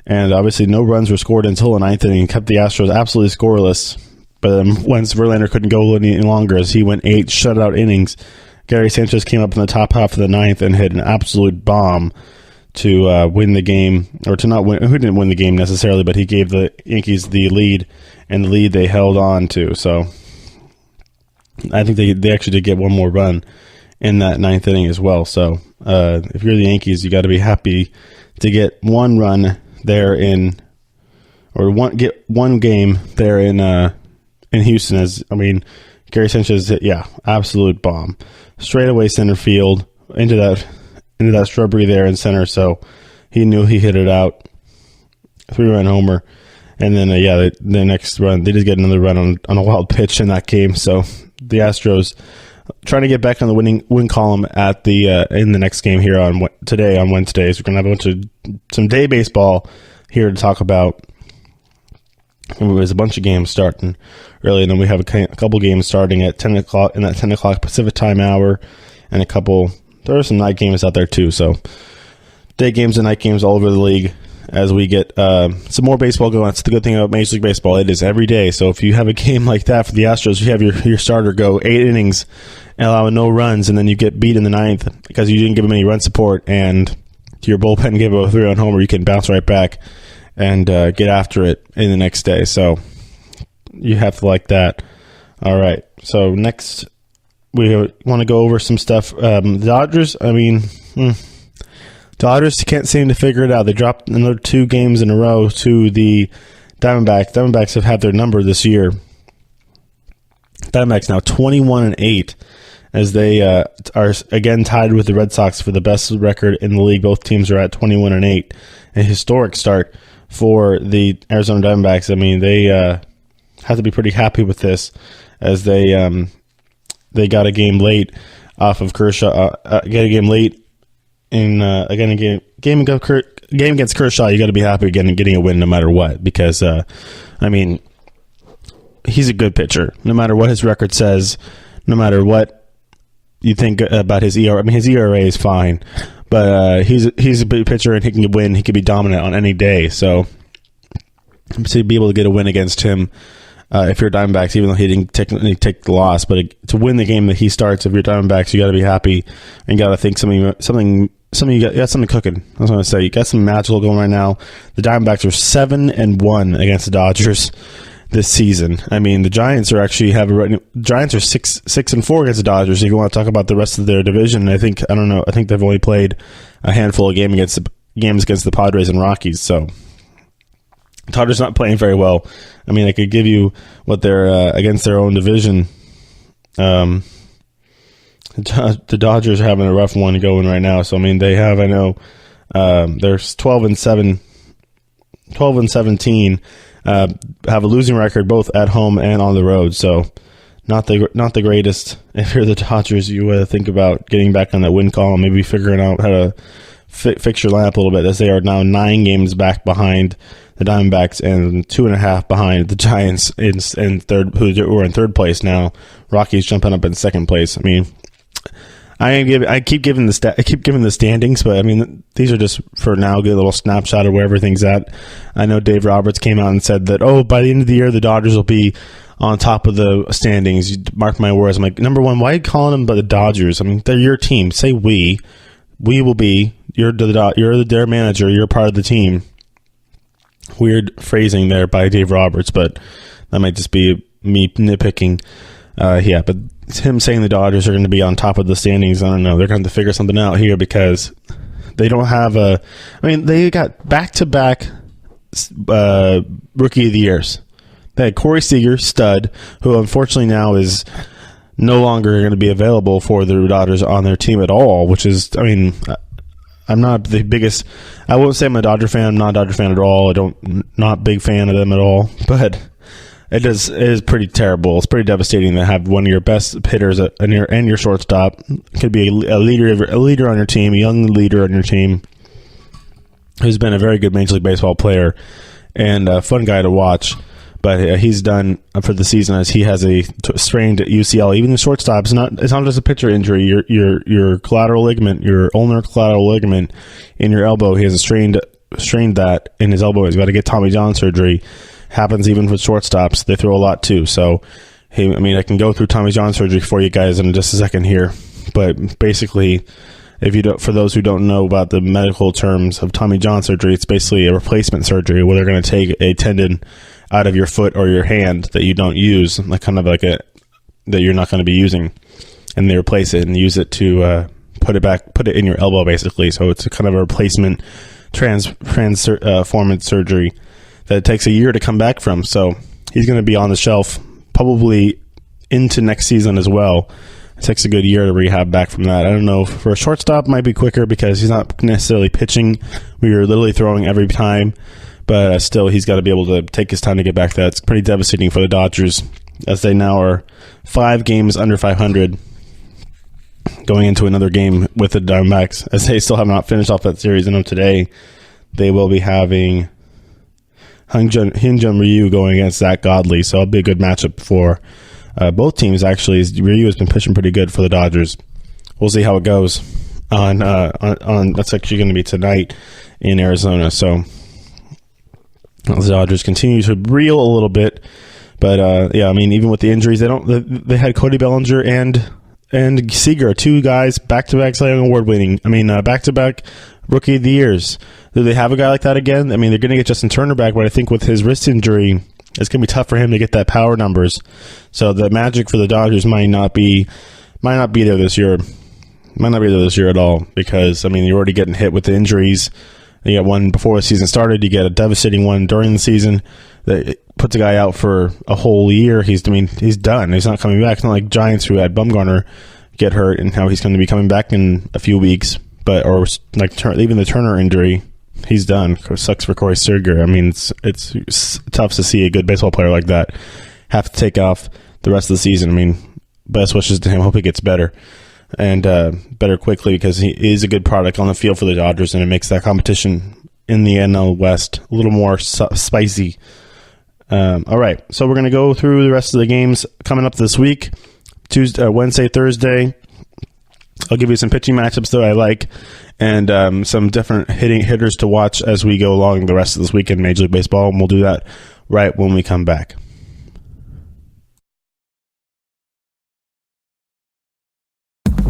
And obviously no runs were scored until the 9th inning, kept the Astros absolutely scoreless. But once Verlander couldn't go any longer, as he went 8 shutout innings, Gary Sanchez came up in the top half of the 9th and hit an absolute bomb to win the game, or to not win. Who didn't win the game necessarily, but he gave the Yankees the lead, and the lead they held on to. So I think they actually did get one more run in that 9th inning as well. So if you're the Yankees, you got to be happy to get one run there get one game there in Houston. Gary Sanchez hit, absolute bomb, straight away center field into that shrubbery there in center. So he knew he hit it out. 3-run homer. And then, the next run, they did get another run on a wild pitch in that game. So the Astros trying to get back on the win column at the in the next game here today on Wednesday. So we're gonna have some day baseball here to talk about. There's a bunch of games starting early, and then we have a couple games starting at 10 o'clock in that 10 o'clock Pacific time hour, and there are some night games out there too. So day games and night games all over the league as we get some more baseball going. That's the good thing about Major League Baseball. It is every day. So if you have a game like that for the Astros, you have your starter go 8 innings, allowing no runs, and then you get beat in the 9th because you didn't give him any run support, and your bullpen gave up a 3-run homer, you can bounce right back and get after it in the next day. So you have to like that. All right. So next, we want to go over some stuff. The Dodgers, Dodgers can't seem to figure it out. They dropped another 2 games in a row to the Diamondbacks. Diamondbacks have had their number this year. Diamondbacks now 21-8 as they are again tied with the Red Sox for the best record in the league. Both teams are at 21-8. A historic start for the Arizona Diamondbacks. They have to be pretty happy with this as they got a game late off of Kershaw. Get a game late. In a game against Kershaw, you got to be happy getting a win no matter what, because he's a good pitcher. No matter what his record says, no matter what you think about his ERA. His ERA is fine, but he's a big pitcher and he can win. He can be dominant on any day. So to be able to get a win against him, if you're Diamondbacks, even though he didn't technically take the loss, but to win the game that he starts, if you're Diamondbacks, you got to be happy and got to think something you got something cooking. I was going to say you got some magical going right now. The Diamondbacks are 7-1 against the Dodgers this season. The Giants are actually Giants are 6-4 against the Dodgers. If you want to talk about the rest of their division, I think they've only played a handful of games against the Padres and Rockies. So Dodgers not playing very well. I could give you what they're against their own division. The Dodgers are having a rough one going right now. So they have, they're 12-17, have a losing record both at home and on the road. So not the greatest. If you're the Dodgers, you think about getting back on that win column, maybe figuring out how to fix your lineup a little bit, as they are now 9 games back behind the Diamondbacks and 2.5 behind the Giants in third, who are in third place now. Rockies jumping up in second place. I keep giving the standings, but these are just for now. Get a little snapshot of where everything's at. I know Dave Roberts came out and said that by the end of the year the Dodgers will be on top of the standings. Mark my words. I'm like, number one, why are you calling them the Dodgers? They're your team. Say we will be. You're their manager. You're part of the team. Weird phrasing there by Dave Roberts, but that might just be me nitpicking. But it's him saying the Dodgers are going to be on top of the standings. I don't know. They're going to have to figure something out here because they don't have they got back-to-back Rookie of the Years. They had Corey Seager, stud, who unfortunately now is no longer going to be available for the Dodgers on their team at all, which is, I'm not the biggest. I won't say I'm a Dodger fan. I'm not a Dodger fan at all. Not a big fan of them at all. But it is pretty terrible. It's pretty devastating to have one of your best hitters and your shortstop could be a leader on your team, a young leader on your team, who's been a very good Major League Baseball player and a fun guy to watch. But he's done for the season as he has a strained UCL. Even the shortstop, it's not just a pitcher injury. Your collateral ligament, your ulnar collateral ligament in your elbow, he has strained that in his elbow. He's got to get Tommy John surgery. Happens even with shortstops. They throw a lot too. So, I can go through Tommy John surgery for you guys in just a second here. But basically, for those who don't know about the medical terms of Tommy John surgery, it's basically a replacement surgery where they're going to take a tendon out of your foot or your hand that you don't use, that you're not going to be using, and they replace it and use it to put it in your elbow, basically. So it's a kind of a replacement transformance surgery that takes a year to come back from. So he's going to be on the shelf probably into next season as well, It takes a good year to rehab back from that. I don't know. For a shortstop, it might be quicker because he's not necessarily pitching. We are literally throwing every time. But still, he's got to be able to take his time to get back to that. It's pretty devastating for the Dodgers as they now are 5 games under 500 going into another game with the Diamondbacks as they still have not finished off that series. I know today they will be having Hyunjin Ryu going against Zach Godley, so it'll be a good matchup for both teams. Actually, Ryu has been pitching pretty good for the Dodgers. We'll see how it goes on that's actually going to be tonight in Arizona. So the Dodgers continue to reel a little bit, but yeah, I mean, even with the injuries, they had Cody Bellinger and Seager, 2 guys back-to-back Cy Young Award winning. I mean, back-to-back Rookie of the Years. Do they have a guy like that again? I mean, they're going to get Justin Turner back, but I think with his wrist injury, it's going to be tough for him to get that power numbers. So the magic for the Dodgers might not be there this year. Might not be there this year at all because, I mean, you're already getting hit with the injuries. You get one before the season started. You get a devastating one during the season that puts a guy out for a whole year. He's done. He's not coming back. It's not like Giants who had Bumgarner get hurt and how he's going to be coming back in a few weeks. Or like even the Turner injury, he's done. It sucks for Corey Seager. I mean, it's tough to see a good baseball player like that have to take off the rest of the season. I mean, best wishes to him. Hope he gets better and better quickly because he is a good product on the field for the Dodgers, and it makes that competition in the NL West a little more spicy. All right, so we're going to go through the rest of the games coming up this week. Wednesday, Thursday. I'll give you some pitching matchups that I like and some different hitters to watch as we go along the rest of this week in Major League Baseball, and we'll do that right when we come back.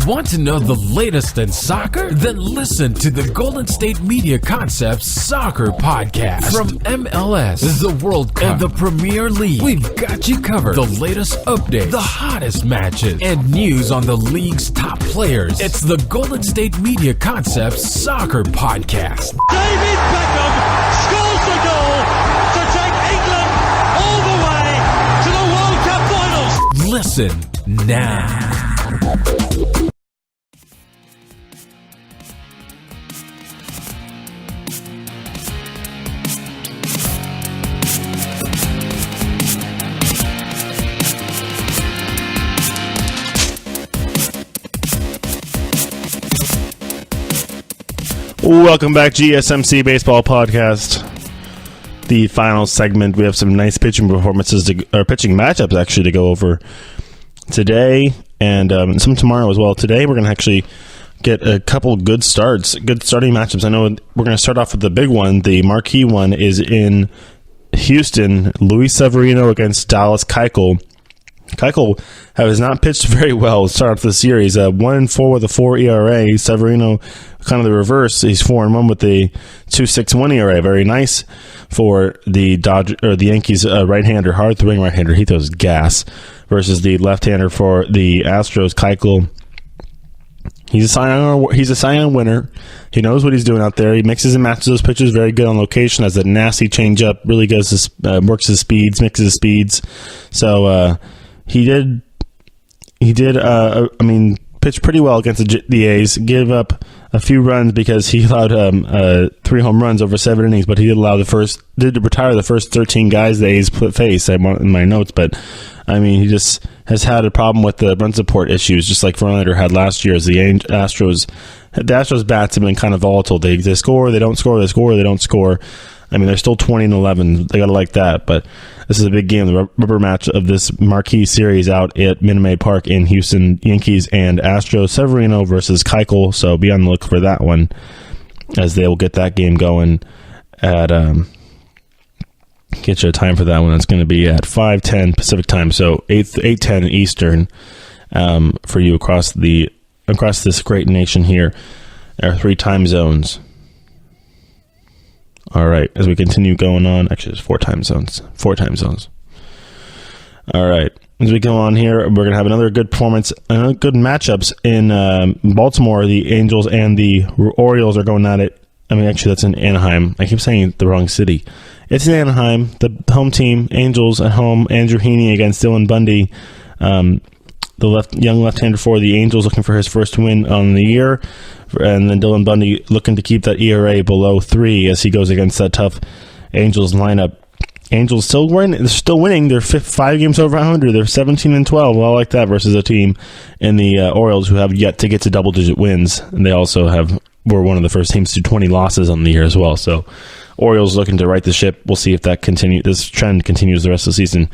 Want to know the latest in soccer? Then listen to the Golden State Media Concepts Soccer Podcast. From MLS, the World Cup, and the Premier League, we've got you covered. The latest updates, the hottest matches, and news on the league's top players. It's the Golden State Media Concepts Soccer Podcast. David Beckham scores the goal to take England all the way to the World Cup finals. Listen now. Welcome back, GSMC Baseball Podcast. The final segment. We have some nice pitching performances or pitching matchups actually to go over today and some tomorrow as well. Today we're going to actually get a couple good starting matchups. I know we're going to start off with the big one. The marquee one is in Houston. Luis Severino against Dallas Keuchel. Keuchel has not pitched very well to start off the series. 1-4 with a 4 ERA. Severino, kind of the reverse. He's 4-1 with a 2.61 ERA. Very nice for the Yankees right-hander, hard-throwing right-hander. He throws gas versus the left-hander for the Astros. Keuchel, he's a Cy Young winner. He knows what he's doing out there. He mixes and matches those pitches very good on location. Has a nasty changeup. Really goes works his speeds, mixes his speeds. So. He did. Pitch pretty well against the A's. Give up a few runs because he allowed 3 home runs over 7 innings, but he did retire the first 13 guys the A's faced. I want in my notes, but I mean, he just has had a problem with the run support issues, just like Verlander had last year. As the Astros bats have been kind of volatile. They score, they don't score, they score, they don't score. I mean, they're still 20-11. They got to like that, but this is a big game. The rubber match of this marquee series out at Minute Maid Park in Houston, Yankees and Astros. Severino versus Keuchel, so be on the look for that one as they will get that game going at get you a time for that one. That's going to be at 5:10 Pacific time, so 8:10 Eastern for you across this great nation here. There are 3 time zones. All right, as we continue going on, actually there's 4 time zones. All right, as we go on here, we're going to have another good performance, good matchups in Baltimore. The Angels and the Orioles are going at it. I mean, actually, that's in Anaheim. I keep saying the wrong city. It's in Anaheim. The home team, Angels at home. Andrew Heaney against Dylan Bundy. the young left-hander for the Angels, looking for his first win on the year. And then Dylan Bundy looking to keep that ERA below 3 as he goes against that tough Angels lineup. Angels still winning. They're 5 games over 100. They're 17-12. Well, I like that versus a team in the Orioles who have yet to get to double-digit wins. And they also were one of the first teams to 20 losses on the year as well. So Orioles looking to right the ship. We'll see if this trend continues the rest of the season.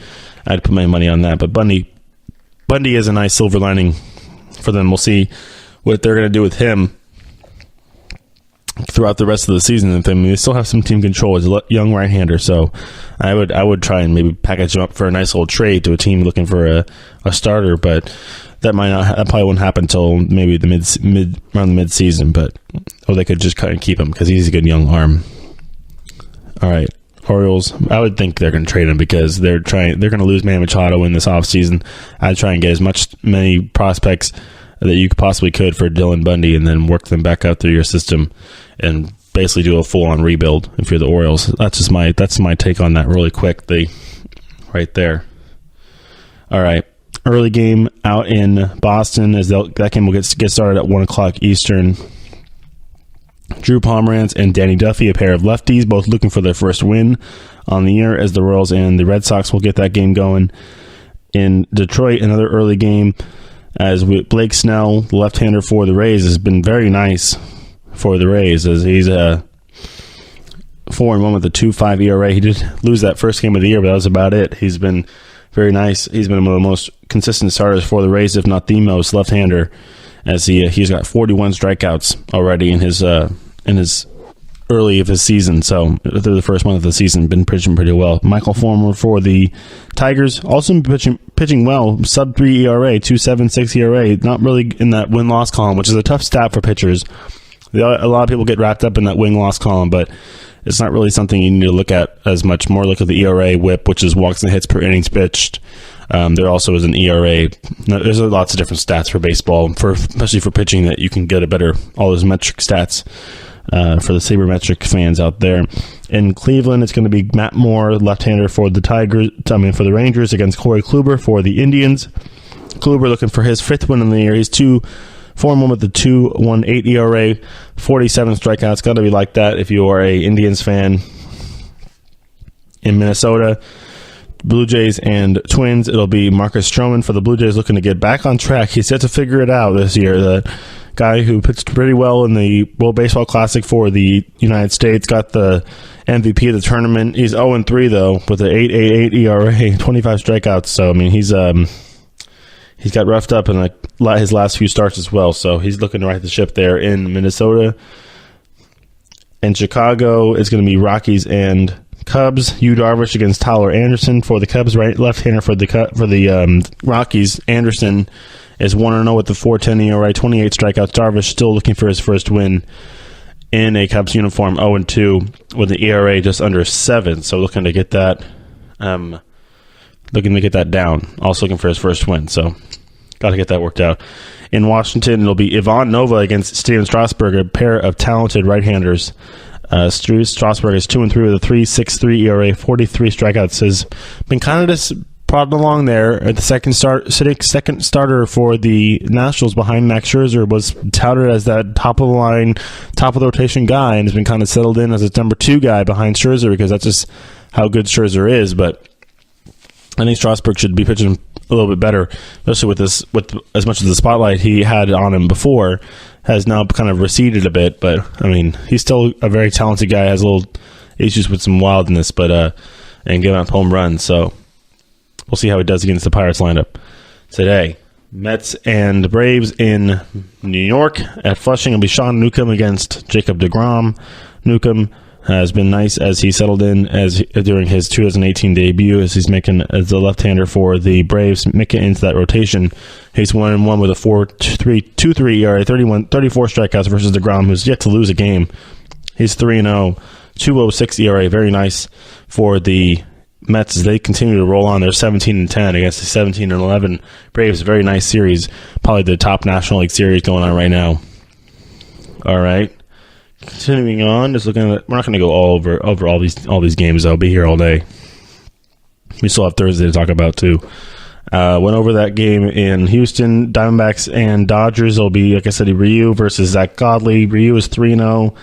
I'd put my money on that. But Bundy is a nice silver lining for them. We'll see what they're going to do with him throughout the rest of the season. They still have some team control as a young right-hander, so I would try and maybe package him up for a nice little trade to a team looking for a starter, but that probably won't happen until maybe the around the mid-season. But they could just kind of keep him because he's a good young arm. All right, Orioles. I would think they're going to trade him because they're going to lose Manny Machado in this offseason. I'd try and get many prospects that you possibly could for Dylan Bundy and then work them back out through your system and basically do a full-on rebuild if you're the Orioles. That's my take on that really quick. Right there. All right. Early game out in Boston as that game will get started at 1 o'clock Eastern. Drew Pomeranz and Danny Duffy, a pair of lefties, both looking for their first win on the year as the Royals and the Red Sox will get that game going. In Detroit, another early game as Blake Snell, the left-hander for the Rays, has been very nice for the Rays as he's a 4-1 with a 2.5 ERA. He did lose that first game of the year, but that was about it. He's been very nice. He's been one of the most consistent starters for the Rays, if not the most, left-hander, as he's got 41 strikeouts already in his early of his season. So through the first month of the season, been pitching pretty well. Michael Fulmer for the Tigers, also pitching well, sub 3 ERA, 2.76 ERA, not really in that win-loss column, which is a tough stat for pitchers. A lot of people get wrapped up in that win-loss column, but it's not really something you need to look at as much. More look at the ERA whip, which is walks and hits per innings pitched. There also is an ERA. There's lots of different stats for baseball, especially for pitching, that you can get all those metric stats for the sabermetric fans out there. In Cleveland, it's going to be Matt Moore, left-hander for the Rangers, against Corey Kluber for the Indians. Kluber looking for his 5th win in the year. He's 4-1 with the 2.18 ERA, 47 strikeouts. Got to be like that if you are a Indians fan. In Minnesota, Blue Jays and Twins, it'll be Marcus Stroman for the Blue Jays, looking to get back on track. He's yet to figure it out this year. The guy who pitched pretty well in the World Baseball Classic for the United States, got the MVP of the tournament. He's 0-3 though, with an 8.88 ERA, 25 strikeouts. So I mean, he's got roughed up in his last few starts as well. So he's looking to right the ship there in Minnesota. In Chicago, it's going to be Rockies and Cubs. Yu Darvish against Tyler Anderson for the Cubs, right left-hander for the Rockies. Anderson is 1-0 with the 4.10 ERA, 28 strikeouts. Darvish still looking for his first win in a Cubs uniform, 0-2 with the ERA just under 7. So looking to get that down. Also looking for his first win. So got to get that worked out. In Washington, it'll be Ivan Nova against Steven Strasburg, a pair of talented right-handers. Strasburg is 2-3 with a 3.63 ERA, 43 strikeouts. Has been kind of just prodding along there at the second starter for the Nationals behind Max Scherzer. Was touted as that top of the line, top of the rotation guy, and has been kind of settled in as a number 2 guy behind Scherzer because that's just how good Scherzer is. But I think Strasburg should be pitching a little bit better, especially with as much of the spotlight he had on him before has now kind of receded a bit. But I mean, he's still a very talented guy. Has a little issues with some wildness, but and giving up home runs. So we'll see how he does against the Pirates lineup today. Mets and Braves in New York at Flushing. It'll be Sean Newcomb against Jacob deGrom. Newcomb has been nice as he settled in during his 2018 debut as he's making as the left-hander for the Braves, making into that rotation. He's 1-1 with a 4.23 ERA, 34 strikeouts versus deGrom, who's yet to lose a game. He's 3-0, 2.06 ERA, very nice for the Mets as they continue to roll on. They're 17-10 against the 17-11 Braves. Very nice series, probably the top National League series going on right now. All right. Continuing on, just looking at, we're not going to go over all these games. I'll be here all day. We still have Thursday to talk about too. Went over that game in Houston. Diamondbacks and Dodgers will be, like I said, Ryu versus Zach Godley. Ryu is 3-0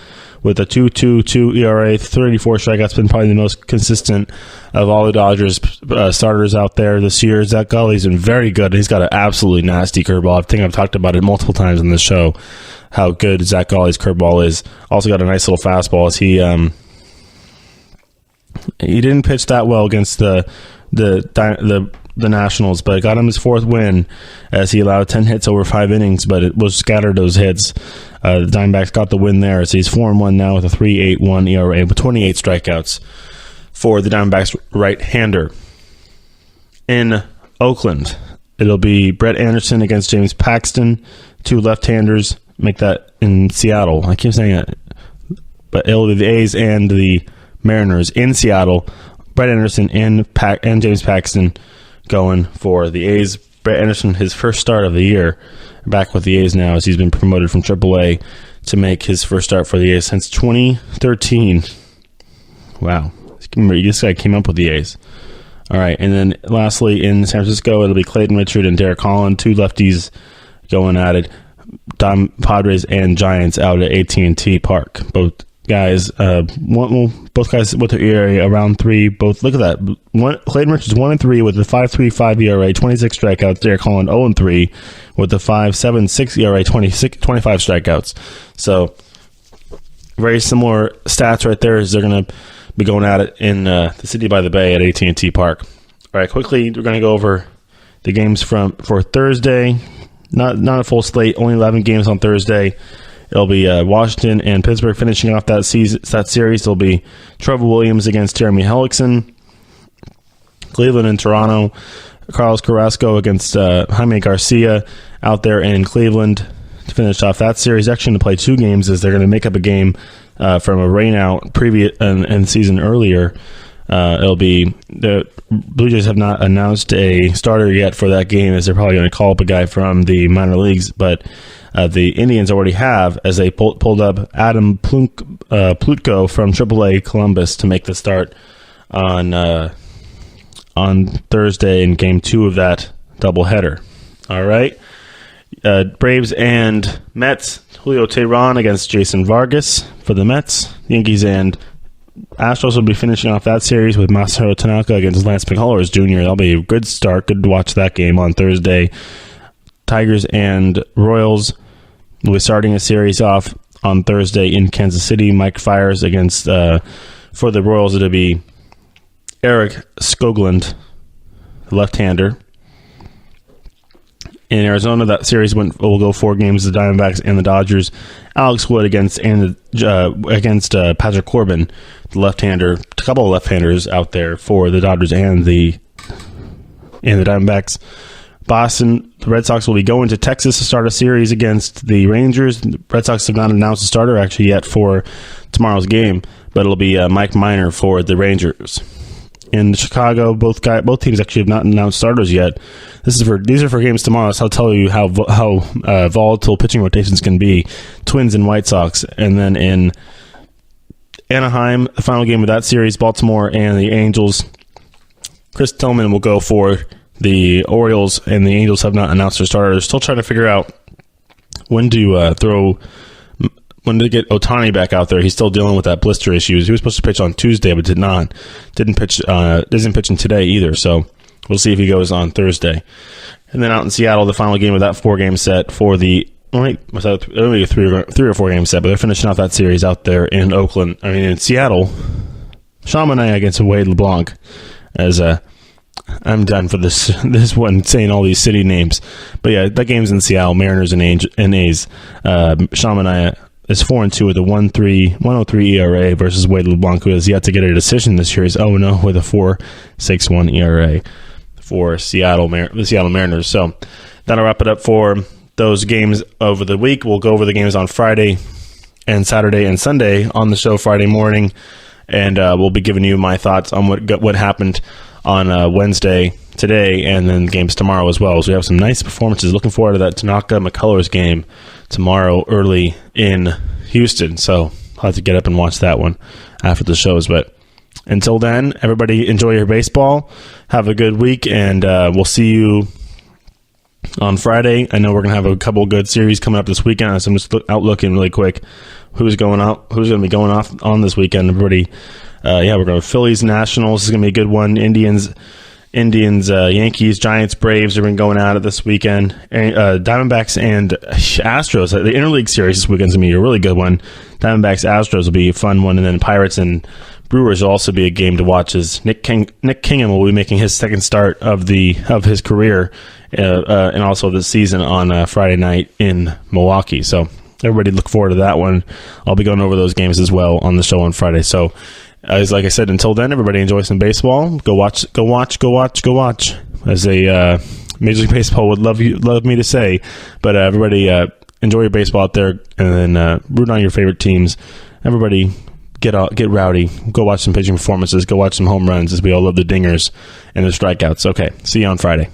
with a 2.22 ERA, 34 strikeouts. Been probably the most consistent of all the Dodgers starters out there this year. Zach Godley's been very good. He's got an absolutely nasty curveball. I think I've talked about it multiple times on this show, how good Zach Godley's curveball is. Also got a nice little fastball. As he didn't pitch that well against the Nationals, but it got him his fourth win as he allowed 10 hits over 5 innings, but it was scattered those hits. The Diamondbacks got the win there, so he's 4-1 now with a 3.81 ERA with 28 strikeouts for the Diamondbacks right-hander. In Oakland, it'll be Brett Anderson against James Paxton, 2 left-handers. Make that in Seattle. I keep saying it, but it'll be the A's and the Mariners in Seattle. Brett Anderson and James Paxton going for the A's. Brett Anderson, his first start of the year, back with the A's now as he's been promoted from AAA to make his first start for the A's since 2013. Wow. This guy came up with the A's. All right, and then lastly in San Francisco, it'll be Clayton Richard and Derek Holland, 2 lefties going at it. Padres and Giants out at AT&T Park. Both guys, both guys with their ERA around 3. Both, look at that. Clayton Richards 1-3 with a 5.35 ERA, 26 strikeouts. Derek Holland 0-3 with a 5.76 ERA, 25 strikeouts. So very similar stats right there as they're going to be going at it in the city by the bay at AT&T Park. All right, quickly we're going to go over the games for Thursday. Not a full slate, only 11 games on Thursday. It'll be Washington and Pittsburgh finishing off that series. It'll be Trevor Williams against Jeremy Hellickson. Cleveland and Toronto. Carlos Carrasco against Jaime Garcia out there in Cleveland to finish off that series. Actually going to play 2 games as they're going to make up a game from a rainout previous in season earlier. It'll be the Blue Jays have not announced a starter yet for that game, as they're probably going to call up a guy from the minor leagues, but the Indians already have, as they pulled up Adam Plutko from AAA Columbus to make the start on Thursday in Game 2 of that doubleheader. All right, Braves and Mets. Julio Teheran against Jason Vargas for the Mets. Yankees and Astros will be finishing off that series with Masahiro Tanaka against Lance McCullers Jr. That'll be a good start. Good to watch that game on Thursday. Tigers and Royals will be starting a series off on Thursday in Kansas City. Mike Fiers against, for the Royals, it'll be Eric Skoglund, the left-hander. In Arizona, that series will go 4 games. The Diamondbacks and the Dodgers. Alex Wood against Patrick Corbin, the left-hander. A couple of left-handers out there for the Dodgers and the Diamondbacks. Boston, the Red Sox will be going to Texas to start a series against the Rangers. The Red Sox have not announced a starter actually yet for tomorrow's game, but it'll be Mike Minor for the Rangers. In Chicago, both teams actually have not announced starters yet. These are for games tomorrow, so I'll tell you how volatile pitching rotations can be. Twins and White Sox. And then in Anaheim, the final game of that series, Baltimore and the Angels. Chris Tillman will go for the Orioles, and the Angels have not announced their starter. They're still trying to figure out when to get Ohtani back out there. He's still dealing with that blister issues. He was supposed to pitch on Tuesday, but didn't pitch. Isn't pitching today either. So we'll see if he goes on Thursday. And then out in Seattle, the final game of that 4-game set for the only a 3 or 4 game set, but they're finishing off that series out there in in Seattle. Sean Manaea against Wade LeBlanc. As I'm done for this one saying all these city names, but yeah, that game's in Seattle. Mariners and A's. Sean Manaea is 4-2 with a 1.03 ERA versus Wade LeBlanc, who has yet to get a decision this year. He's 0-0 with a 4.61 ERA for the Seattle Mariners. So that'll wrap it up for those games over the week. We'll go over the games on Friday and Saturday and Sunday on the show Friday morning, and we'll be giving you my thoughts on what happened on Wednesday today, and then games tomorrow as well. So we have some nice performances. Looking forward to that Tanaka McCullers game tomorrow early in Houston. So I'll have to get up and watch that one after the shows. But until then, everybody enjoy your baseball. Have a good week, and we'll see you on Friday. I know we're going to have a couple good series coming up this weekend, so I'm just outlooking really quick who's going to be going off on this weekend. Everybody, we're going to Phillies, Nationals. This is going to be a good one. Indians, Yankees, Giants, Braves are going at it this weekend. Diamondbacks and Astros. The interleague series this weekend is going to be a really good one. Diamondbacks, Astros will be a fun one, and then Pirates and Brewers will also be a game to watch, as Nick Kingham will be making his second start of his career and also this season on Friday night in Milwaukee. So everybody look forward to that one. I'll be going over those games as well on the show on Friday. So like I said, until then, everybody enjoy some baseball. Go watch. As a Major League Baseball would love me to say. But everybody enjoy your baseball out there, and then root on your favorite teams. Everybody get rowdy. Go watch some pitching performances. Go watch some home runs, as we all love the dingers and the strikeouts. Okay, see you on Friday.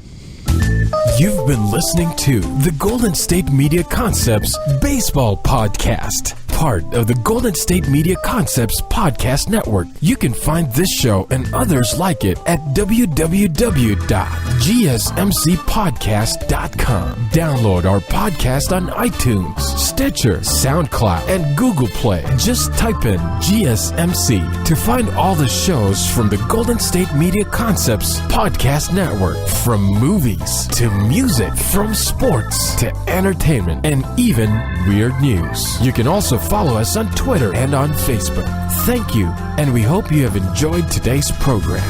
You've been listening to the Golden State Media Concepts Baseball Podcast, part of the Golden State Media Concepts Podcast Network. You can find this show and others like it at www.gsmcpodcast.com. Download our podcast on iTunes, Stitcher, SoundCloud, and Google Play. Just type in GSMC to find all the shows from the Golden State Media Concepts Podcast Network, from movies to music, from sports to entertainment, and even weird news. You can also follow us on Twitter and on Facebook. Thank you, and we hope you have enjoyed today's program.